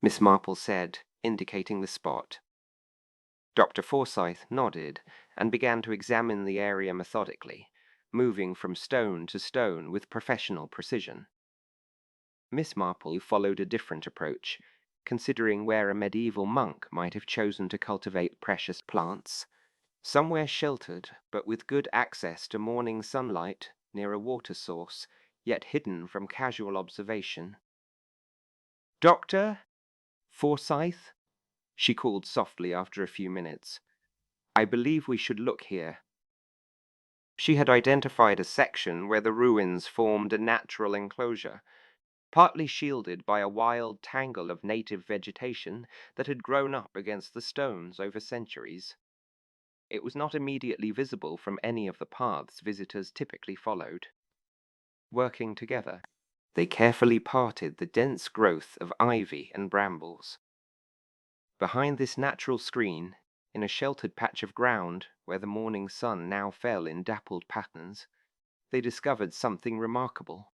Miss Marple said, indicating the spot. Dr. Forsyth nodded and began to examine the area methodically, moving from stone to stone with professional precision. Miss Marple followed a different approach, considering where a medieval monk might have chosen to cultivate precious plants. Somewhere sheltered, but with good access to morning sunlight, near a water source, yet hidden from casual observation. "Doctor Forsyth," she called softly after a few minutes, "I believe we should look here." She had identified a section where the ruins formed a natural enclosure, partly shielded by a wild tangle of native vegetation that had grown up against the stones over centuries. It was not immediately visible from any of the paths visitors typically followed. Working together, they carefully parted the dense growth of ivy and brambles. Behind this natural screen, in a sheltered patch of ground where the morning sun now fell in dappled patterns, they discovered something remarkable.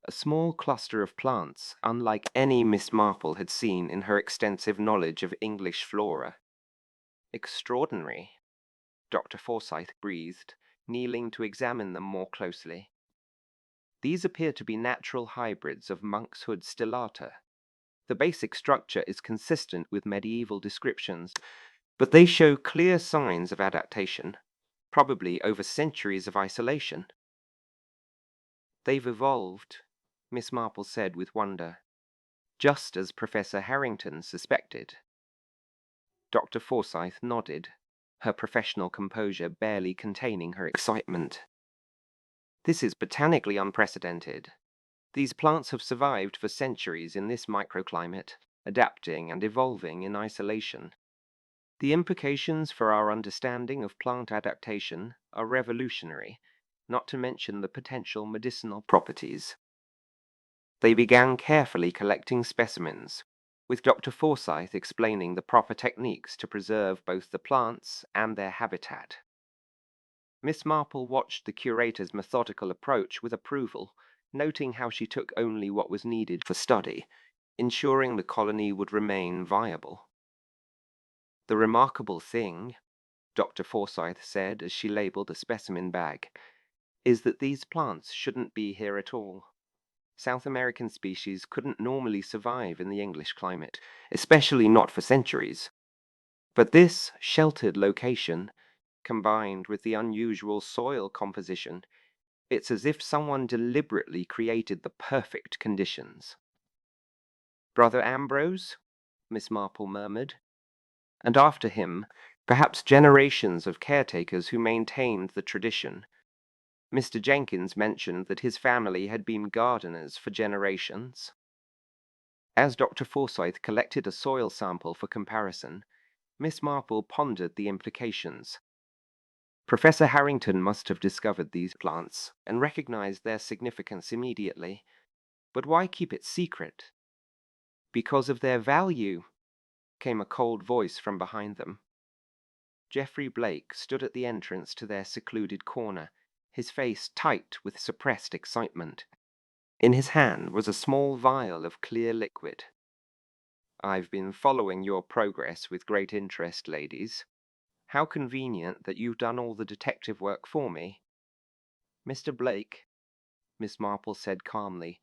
A small cluster of plants, unlike any Miss Marple had seen in her extensive knowledge of English flora. "Extraordinary," Dr. Forsyth breathed, kneeling to examine them more closely. "These appear to be natural hybrids of Monkshood Stellata. The basic structure is consistent with medieval descriptions, but they show clear signs of adaptation, probably over centuries of isolation." "They've evolved," Miss Marple said with wonder. just as Professor Harrington suspected. Dr. Forsyth nodded, her professional composure barely containing her excitement. This is botanically unprecedented. These plants have survived for centuries in this microclimate, adapting and evolving in isolation. The implications for our understanding of plant adaptation are revolutionary, not to mention the potential medicinal properties. They began carefully collecting specimens, with Dr. Forsyth explaining the proper techniques to preserve both the plants and their habitat. Miss Marple watched the curator's methodical approach with approval, noting how she took only what was needed for study, ensuring the colony would remain viable. The remarkable thing, Dr. Forsyth said as she labeled a specimen bag, is that these plants shouldn't be here at all. South American species couldn't normally survive in the English climate, especially not for centuries. But this sheltered location, combined with the unusual soil composition, it's as if someone deliberately created the perfect conditions. Brother Ambrose, Miss Marple murmured, and after him, perhaps generations of caretakers who maintained the tradition. Mr. Jenkins mentioned that his family had been gardeners for generations. As Dr. Forsyth collected a soil sample for comparison, Miss Marple pondered the implications. Professor Harrington must have discovered these plants and recognized their significance immediately. But why keep it secret? Because of their value, came a cold voice from behind them. Geoffrey Blake stood at the entrance to their secluded corner, his face tight with suppressed excitement. In his hand was a small vial of clear liquid. "I've been following your progress with great interest, ladies. How convenient that you've done all the detective work for me." "Mr. Blake," Miss Marple said calmly,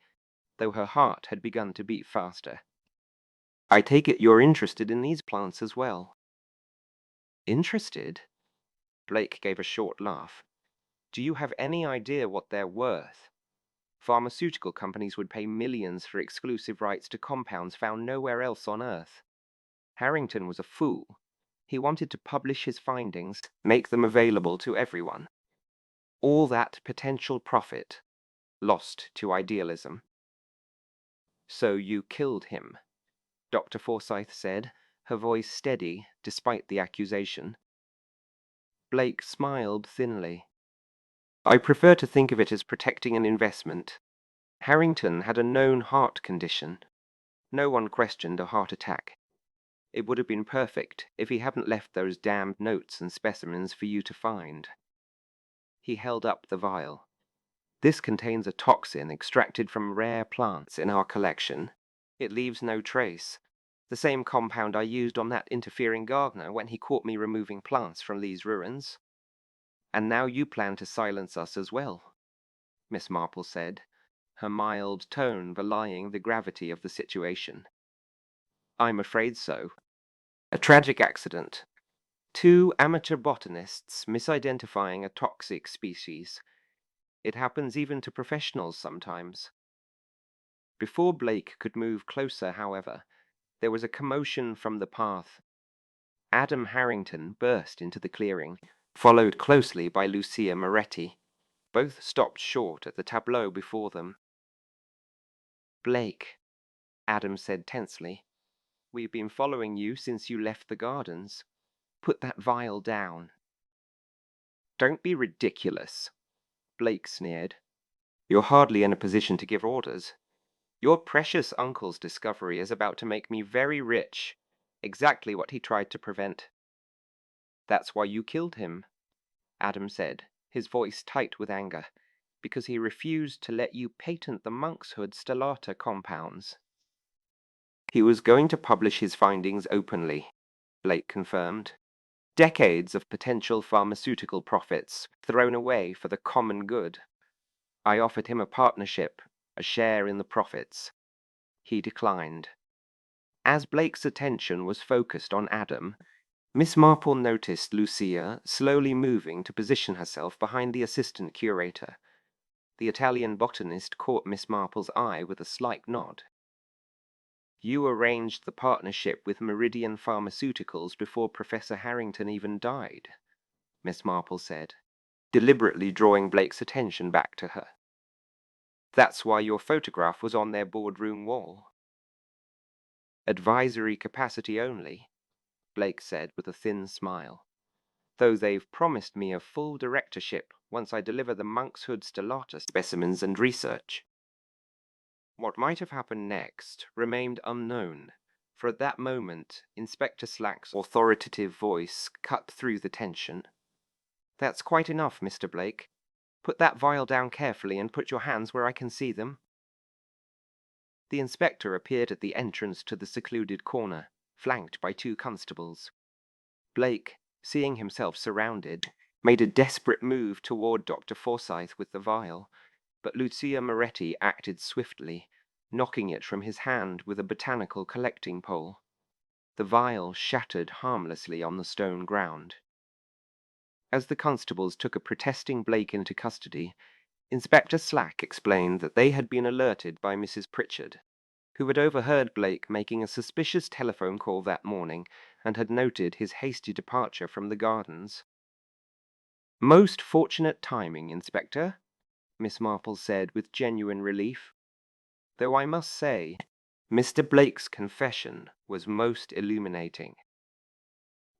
though her heart had begun to beat faster, "I take it you're interested in these plants as well." "Interested?" Blake gave a short laugh. "Do you have any idea what they're worth? Pharmaceutical companies would pay millions for exclusive rights to compounds found nowhere else on Earth. Harrington was a fool. He wanted to publish his findings, make them available to everyone. All that potential profit lost to idealism." "So you killed him," Dr. Forsyth said, her voice steady despite the accusation. Blake smiled thinly. "I prefer to think of it as protecting an investment. Harrington had a known heart condition. No one questioned a heart attack. It would have been perfect if he hadn't left those damned notes and specimens for you to find." He held up the vial. "This contains a toxin extracted from rare plants in our collection. It leaves no trace. The same compound I used on that interfering gardener when he caught me removing plants from these ruins. And now you plan to silence us as well," Miss Marple said, her mild tone belying the gravity of the situation. "I'm afraid so. A tragic accident. Two amateur botanists misidentifying a toxic species. It happens even to professionals sometimes." Before Blake could move closer, however, there was a commotion from the path. Adam Harrington burst into the clearing, followed closely by Lucia Moretti. Both stopped short at the tableau before them. "Blake," Adam said tensely, "we've been following you since you left the gardens. Put that vial down." "Don't be ridiculous," Blake sneered. "You're hardly in a position to give orders. Your precious uncle's discovery is about to make me very rich. Exactly what he tried to prevent." "That's why you killed him," Adam said, his voice tight with anger, "because he refused to let you patent the monkshood stellata compounds." "He was going to publish his findings openly," Blake confirmed. "Decades of potential pharmaceutical profits thrown away for the common good. I offered him a partnership, a share in the profits. He declined." As Blake's attention was focused on Adam, Miss Marple noticed Lucia slowly moving to position herself behind the assistant curator. The Italian botanist caught Miss Marple's eye with a slight nod. You arranged the partnership with Meridian Pharmaceuticals before Professor Harrington even died, Miss Marple said, deliberately drawing Blake's attention back to her. That's why your photograph was on their boardroom wall. Advisory capacity only, Blake said with a thin smile, though they've promised me a full directorship once I deliver the Monkshood stellata specimens and research. What might have happened next remained unknown, for at that moment Inspector Slack's authoritative voice cut through the tension. That's quite enough, Mr. Blake. Put that vial down carefully and put your hands where I can see them. The inspector appeared at the entrance to the secluded corner, flanked by 2 constables. Blake, seeing himself surrounded, made a desperate move toward Dr. Forsyth with the vial, but Lucia Moretti acted swiftly, knocking it from his hand with a botanical collecting pole. The vial shattered harmlessly on the stone ground. As the constables took a protesting Blake into custody, Inspector Slack explained that they had been alerted by Mrs. Pritchard, who had overheard Blake making a suspicious telephone call that morning and had noted his hasty departure from the gardens. "Most fortunate timing, Inspector," Miss Marple said with genuine relief. "Though I must say, Mr. Blake's confession was most illuminating."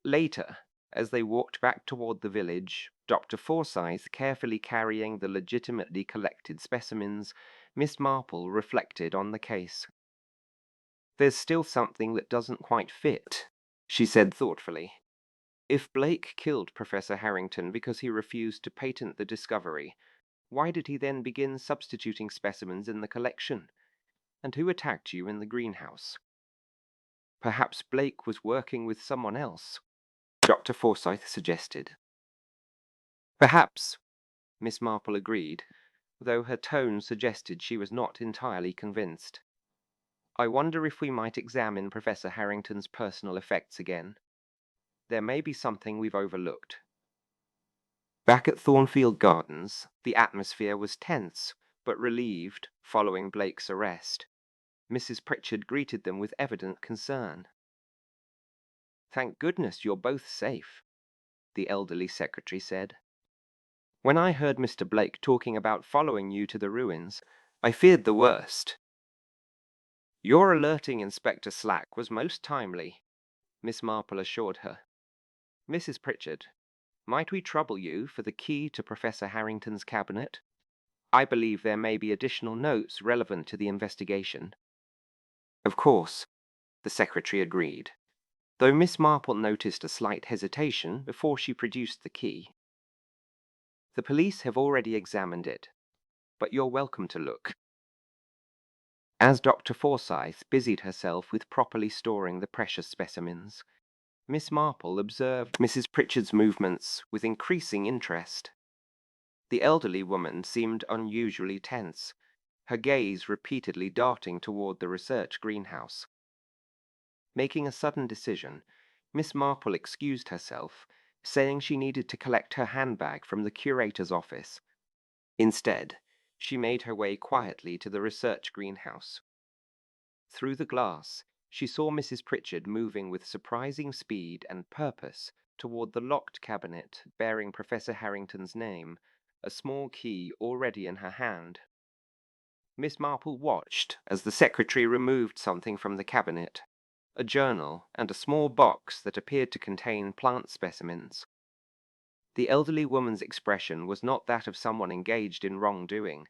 Later, as they walked back toward the village, Dr. Forsyth carefully carrying the legitimately collected specimens, Miss Marple reflected on the case. "There's still something that doesn't quite fit," she said thoughtfully. "If Blake killed Professor Harrington because he refused to patent the discovery, why did he then begin substituting specimens in the collection? And who attacked you in the greenhouse? Perhaps Blake was working with someone else," Dr. Forsyth suggested. "Perhaps," Miss Marple agreed, though her tone suggested she was not entirely convinced. "I wonder if we might examine Professor Harrington's personal effects again. There may be something we've overlooked." Back at Thornfield Gardens, the atmosphere was tense, but relieved following Blake's arrest. Mrs. Pritchard greeted them with evident concern. "Thank goodness you're both safe," the elderly secretary said. "When I heard Mr. Blake talking about following you to the ruins, I feared the worst." "Your alerting Inspector Slack was most timely," Miss Marple assured her. "Mrs. Pritchard, might we trouble you for the key to Professor Harrington's cabinet? I believe there may be additional notes relevant to the investigation." "Of course," the secretary agreed, though Miss Marple noticed a slight hesitation before she produced the key. "The police have already examined it, but you're welcome to look." As Dr. Forsyth busied herself with properly storing the precious specimens, Miss Marple observed Mrs. Pritchard's movements with increasing interest. The elderly woman seemed unusually tense, her gaze repeatedly darting toward the research greenhouse. Making a sudden decision, Miss Marple excused herself, saying she needed to collect her handbag from the curator's office. Instead, she made her way quietly to the research greenhouse. Through the glass, she saw Mrs. Pritchard moving with surprising speed and purpose toward the locked cabinet bearing Professor Harrington's name, a small key already in her hand. Miss Marple watched as the secretary removed something from the cabinet, a journal and a small box that appeared to contain plant specimens. The elderly woman's expression was not that of someone engaged in wrongdoing,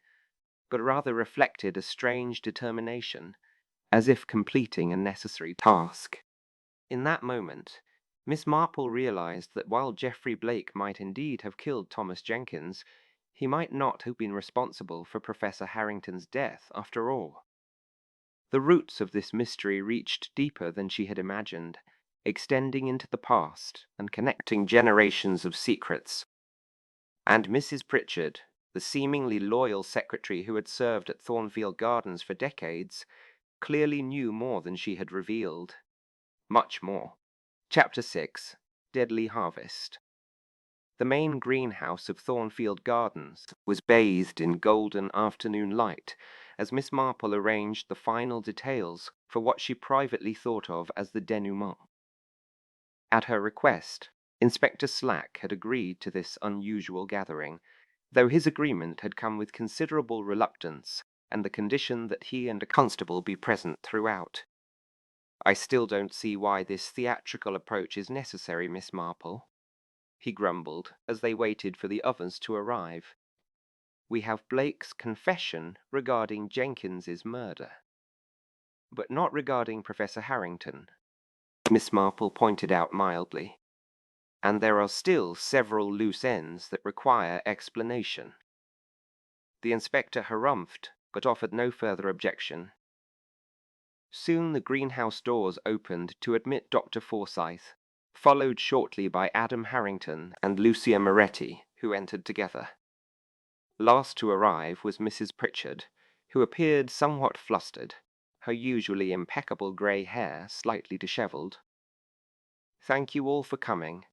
but rather reflected a strange determination, as if completing a necessary task. In that moment, Miss Marple realized that while Geoffrey Blake might indeed have killed Thomas Jenkins, he might not have been responsible for Professor Harrington's death after all. The roots of this mystery reached deeper than she had imagined, extending into the past and connecting generations of secrets. And Mrs. Pritchard, the seemingly loyal secretary who had served at Thornfield Gardens for decades, clearly knew more than she had revealed. Much more. Chapter 6. Deadly Harvest. The main greenhouse of Thornfield Gardens was bathed in golden afternoon light, as Miss Marple arranged the final details for what she privately thought of as the denouement. At her request, Inspector Slack had agreed to this unusual gathering, though his agreement had come with considerable reluctance and the condition that he and a constable be present throughout. "I still don't see why this theatrical approach is necessary, Miss Marple," he grumbled as they waited for the others to arrive. "We have Blake's confession regarding Jenkins's murder." "But not regarding Professor Harrington," Miss Marple pointed out mildly. "And there are still several loose ends that require explanation." The inspector harumphed, but offered no further objection. Soon the greenhouse doors opened to admit Dr. Forsyth, followed shortly by Adam Harrington and Lucia Moretti, who entered together. Last to arrive was Mrs. Pritchard, who appeared somewhat flustered, her usually impeccable grey hair slightly dishevelled. "Thank you all for coming,"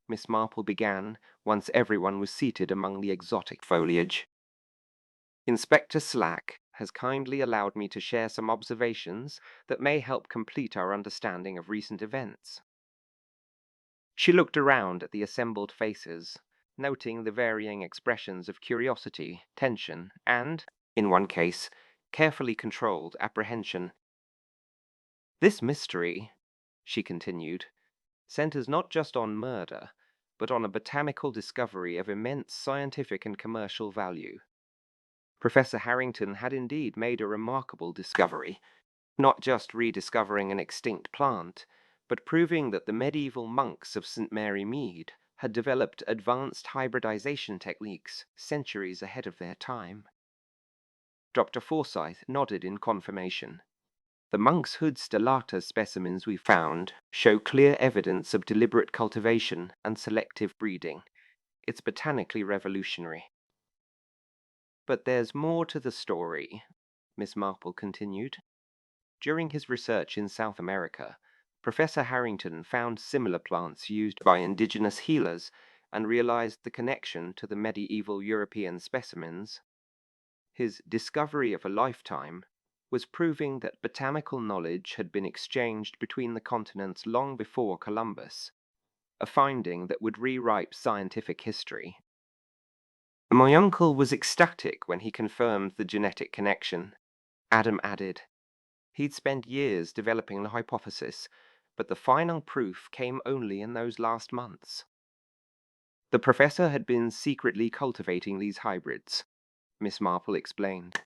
Miss Marple began, once everyone was seated among the exotic foliage. "Inspector Slack has kindly allowed me to share some observations that may help complete our understanding of recent events." She looked around at the assembled faces, noting the varying expressions of curiosity, tension, and, in one case, carefully controlled apprehension. "This mystery," she continued, "centers not just on murder, but on a botanical discovery of immense scientific and commercial value. Professor Harrington had indeed made a remarkable discovery, not just rediscovering an extinct plant, but proving that the medieval monks of St. Mary Mead had developed advanced hybridization techniques centuries ahead of their time." Dr. Forsyth nodded in confirmation. "The monk's hood stellata specimens we found show clear evidence of deliberate cultivation and selective breeding. It's botanically revolutionary." "But there's more to the story," Miss Marple continued. "During his research in South America, Professor Harrington found similar plants used by indigenous healers and realized the connection to the medieval European specimens. His discovery of a lifetime was proving that botanical knowledge had been exchanged between the continents long before Columbus, a finding that would rewrite scientific history. My uncle was ecstatic when he confirmed the genetic connection," Adam added. "He'd spent years developing the hypothesis, but the final proof came only in those last months." "The professor had been secretly cultivating these hybrids," Miss Marple explained,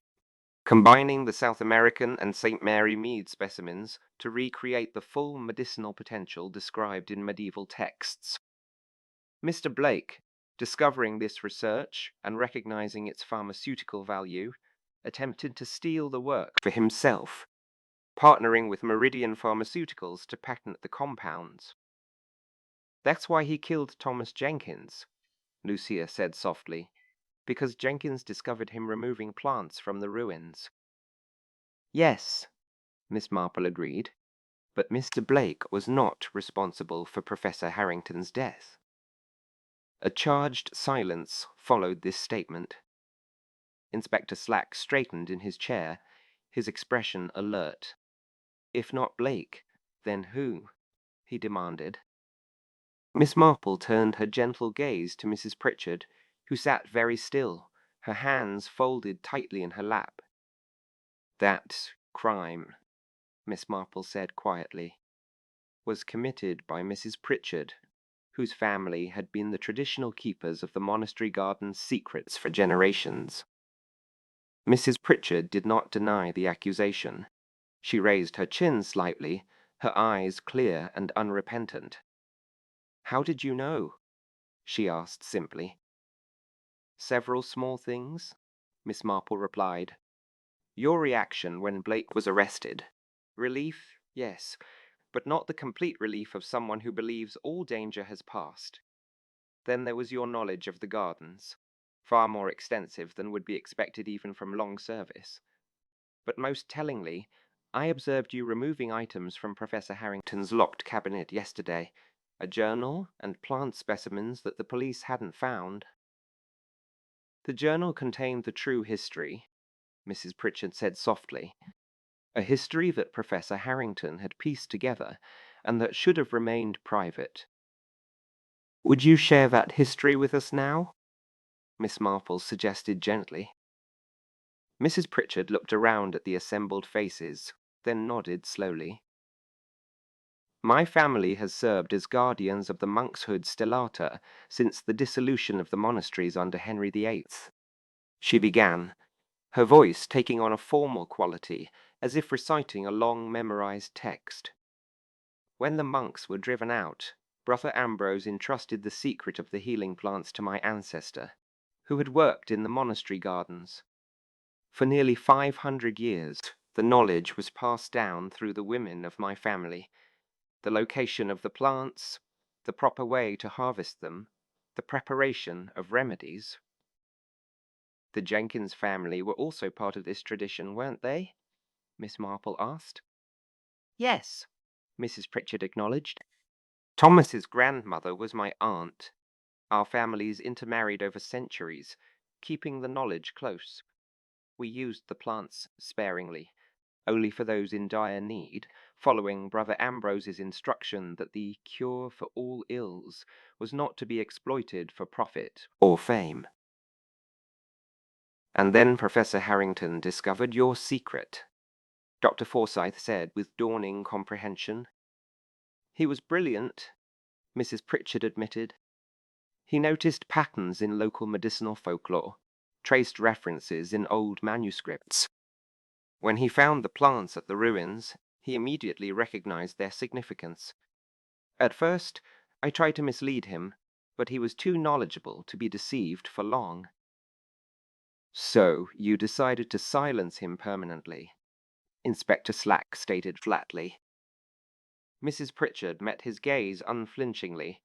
"combining the South American and St. Mary Mead specimens to recreate the full medicinal potential described in medieval texts. Mr. Blake, discovering this research and recognizing its pharmaceutical value, attempted to steal the work for himself, partnering with Meridian Pharmaceuticals to patent the compounds. That's why he killed Thomas Jenkins," Lucia said softly, "because Jenkins discovered him removing plants from the ruins." "Yes," Miss Marple agreed, "but Mr. Blake was not responsible for Professor Harrington's death." A charged silence followed this statement. Inspector Slack straightened in his chair, his expression alert. "If not Blake, then who?" he demanded. Miss Marple turned her gentle gaze to Mrs. Pritchard, who sat very still, her hands folded tightly in her lap. "That crime," Miss Marple said quietly, "was committed by Mrs. Pritchard, whose family had been the traditional keepers of the monastery garden's secrets for generations." Mrs. Pritchard did not deny the accusation. She raised her chin slightly, her eyes clear and unrepentant. "How did you know?" she asked simply. "Several small things," Miss Marple replied. "Your reaction when Blake was arrested. Relief, yes, but not the complete relief of someone who believes all danger has passed. Then there was your knowledge of the gardens, far more extensive than would be expected even from long service. But most tellingly, I observed you removing items from Professor Harrington's locked cabinet yesterday, a journal and plant specimens that the police hadn't found." "The journal contained the true history," Mrs. Pritchard said softly. A history that Professor Harrington had pieced together, and that should have remained private. Would you share that history with us now? Miss Marple suggested gently. Mrs. Pritchard looked around at the assembled faces, then nodded slowly. My family has served as guardians of the monkshood stellata since the dissolution of the monasteries under Henry VIII. She began, her voice taking on a formal quality, as if reciting a long memorized text. When the monks were driven out, Brother Ambrose entrusted the secret of the healing plants to my ancestor, who had worked in the monastery gardens. For nearly 500 years, the knowledge was passed down through the women of my family. The location of the plants, the proper way to harvest them, the preparation of remedies. The Jenkins family were also part of this tradition, weren't they? Miss Marple asked. Yes, Mrs. Pritchard acknowledged. Thomas's grandmother was my aunt. Our families intermarried over centuries, keeping the knowledge close. We used the plants sparingly, only for those in dire need, following Brother Ambrose's instruction that the cure for all ills was not to be exploited for profit or fame. And then Professor Harrington discovered your secret, Dr. Forsyth said with dawning comprehension. He was brilliant, Mrs. Pritchard admitted. He noticed patterns in local medicinal folklore, traced references in old manuscripts. When he found the plants at the ruins, he immediately recognized their significance. At first, I tried to mislead him, but he was too knowledgeable to be deceived for long. So, you decided to silence him permanently, Inspector Slack stated flatly. Mrs. Pritchard met his gaze unflinchingly.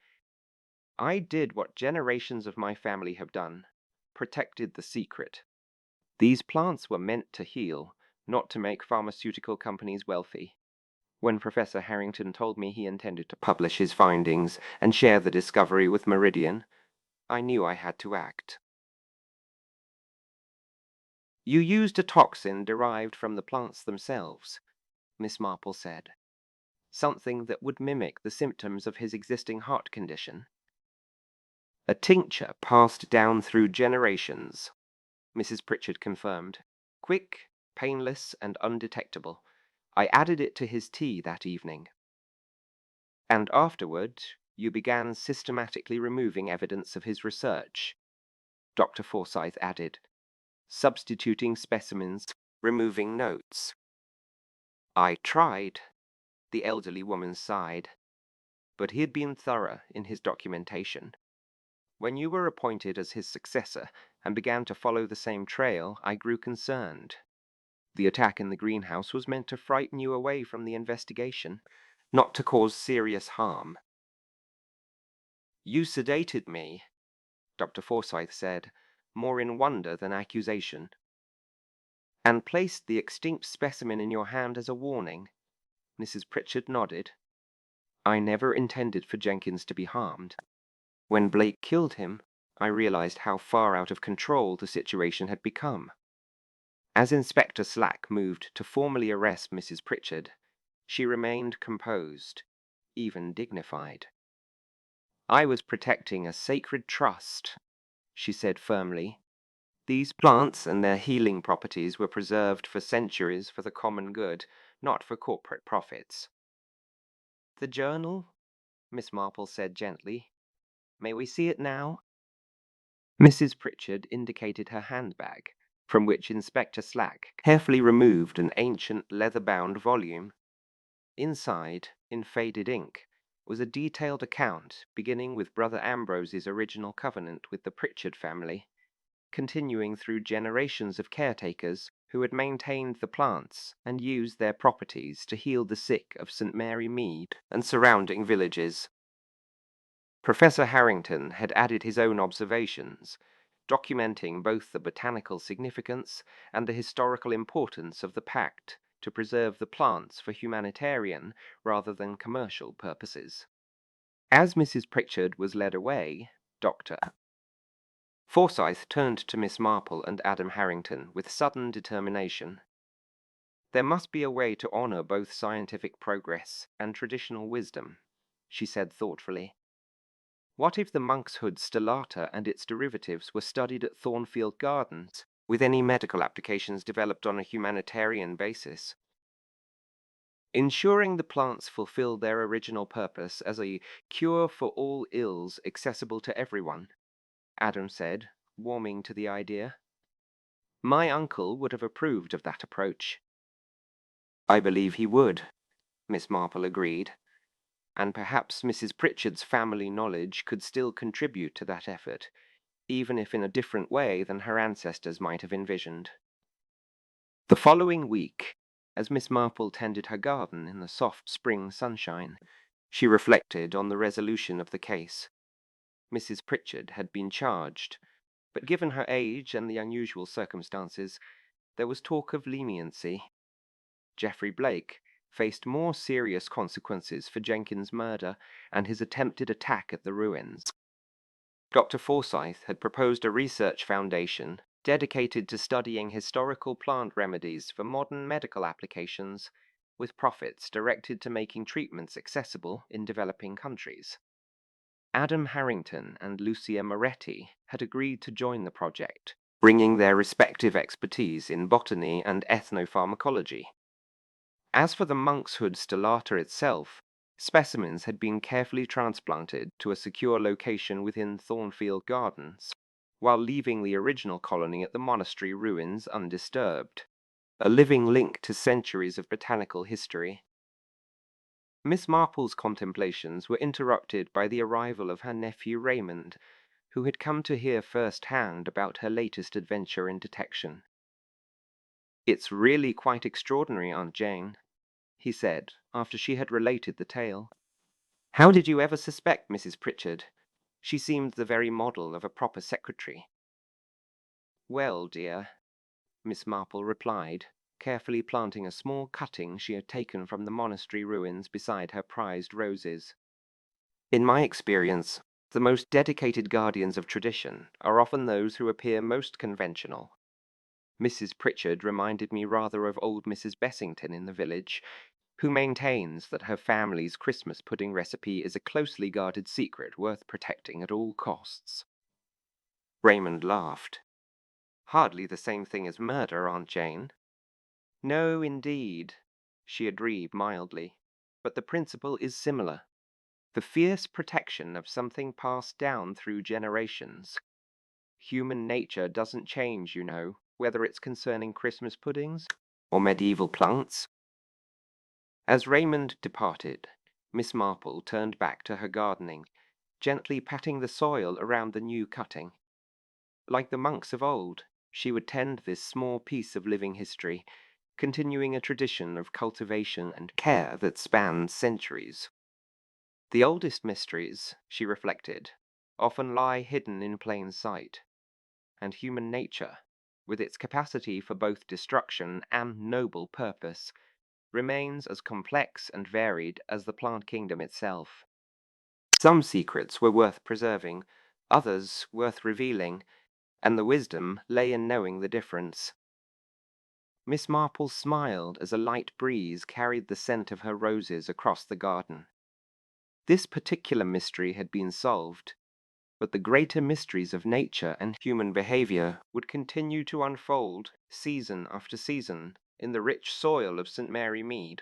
I did what generations of my family have done, protected the secret. These plants were meant to heal, not to make pharmaceutical companies wealthy. When Professor Harrington told me he intended to publish his findings and share the discovery with Meridian, I knew I had to act. You used a toxin derived from the plants themselves, Miss Marple said. Something that would mimic the symptoms of his existing heart condition. A tincture passed down through generations, Mrs. Pritchard confirmed. Quick, painless, and undetectable. I added it to his tea that evening. And afterward, you began systematically removing evidence of his research, Dr. Forsyth added, substituting specimens, removing notes. I tried, the elderly woman sighed, but he had been thorough in his documentation. When you were appointed as his successor and began to follow the same trail, I grew concerned. The attack in the greenhouse was meant to frighten you away from the investigation, not to cause serious harm. You sedated me, Dr. Forsyth said, more in wonder than accusation, and placed the extinct specimen in your hand as a warning. Mrs. Pritchard nodded. I never intended for Jenkins to be harmed. When Blake killed him, I realized how far out of control the situation had become. As Inspector Slack moved to formally arrest Mrs. Pritchard, she remained composed, even dignified. I was protecting a sacred trust, she said firmly. These plants and their healing properties were preserved for centuries for the common good, not for corporate profits. The journal? Miss Marple said gently. May we see it now? Mrs. Pritchard indicated her handbag, from which Inspector Slack carefully removed an ancient leather-bound volume. Inside, in faded ink, was a detailed account beginning with Brother Ambrose's original covenant with the Pritchard family, continuing through generations of caretakers who had maintained the plants and used their properties to heal the sick of St. Mary Mead and surrounding villages. Professor Harrington had added his own observations, documenting both the botanical significance and the historical importance of the pact to preserve the plants for humanitarian rather than commercial purposes. As Mrs. Pritchard was led away, Dr. Forsyth turned to Miss Marple and Adam Harrington with sudden determination. There must be a way to honor both scientific progress and traditional wisdom, she said thoughtfully. What if the monkshood stellata and its derivatives were studied at Thornfield Gardens, with any medical applications developed on a humanitarian basis? Ensuring the plants fulfill their original purpose as a cure for all ills accessible to everyone, Adam said, warming to the idea. My uncle would have approved of that approach. I believe he would, Miss Marple agreed, and perhaps Mrs. Pritchard's family knowledge could still contribute to that effort, even if in a different way than her ancestors might have envisioned. The following week, as Miss Marple tended her garden in the soft spring sunshine, she reflected on the resolution of the case. Mrs. Pritchard had been charged, but given her age and the unusual circumstances, there was talk of leniency. Geoffrey Blake faced more serious consequences for Jenkins' murder and his attempted attack at the ruins. Dr. Forsyth had proposed a research foundation dedicated to studying historical plant remedies for modern medical applications, with profits directed to making treatments accessible in developing countries. Adam Harrington and Lucia Moretti had agreed to join the project, bringing their respective expertise in botany and ethnopharmacology. As for the monkshood stellata itself, specimens had been carefully transplanted to a secure location within Thornfield Gardens, while leaving the original colony at the monastery ruins undisturbed, a living link to centuries of botanical history. Miss Marple's contemplations were interrupted by the arrival of her nephew Raymond, who had come to hear first-hand about her latest adventure in detection. It's really quite extraordinary, Aunt Jane, he said, after she had related the tale. How did you ever suspect Mrs. Pritchard? She seemed the very model of a proper secretary. Well, dear, Miss Marple replied, carefully planting a small cutting she had taken from the monastery ruins beside her prized roses. In my experience, the most dedicated guardians of tradition are often those who appear most conventional. Mrs. Pritchard reminded me rather of old Mrs. Bessington in the village, who maintains that her family's Christmas pudding recipe is a closely guarded secret worth protecting at all costs. Raymond laughed. Hardly the same thing as murder, Aunt Jane. No, indeed, she agreed mildly, but the principle is similar. The fierce protection of something passed down through generations. Human nature doesn't change, you know, whether it's concerning Christmas puddings or medieval plants. As Raymond departed, Miss Marple turned back to her gardening, gently patting the soil around the new cutting. Like the monks of old, she would tend this small piece of living history, continuing a tradition of cultivation and care that spans centuries. The oldest mysteries, she reflected, often lie hidden in plain sight, and human nature, with its capacity for both destruction and noble purpose, remains as complex and varied as the plant kingdom itself. Some secrets were worth preserving, others worth revealing, and the wisdom lay in knowing the difference. Miss Marple smiled as a light breeze carried the scent of her roses across the garden. This particular mystery had been solved, but the greater mysteries of nature and human behavior would continue to unfold season after season in the rich soil of St. Mary Mead.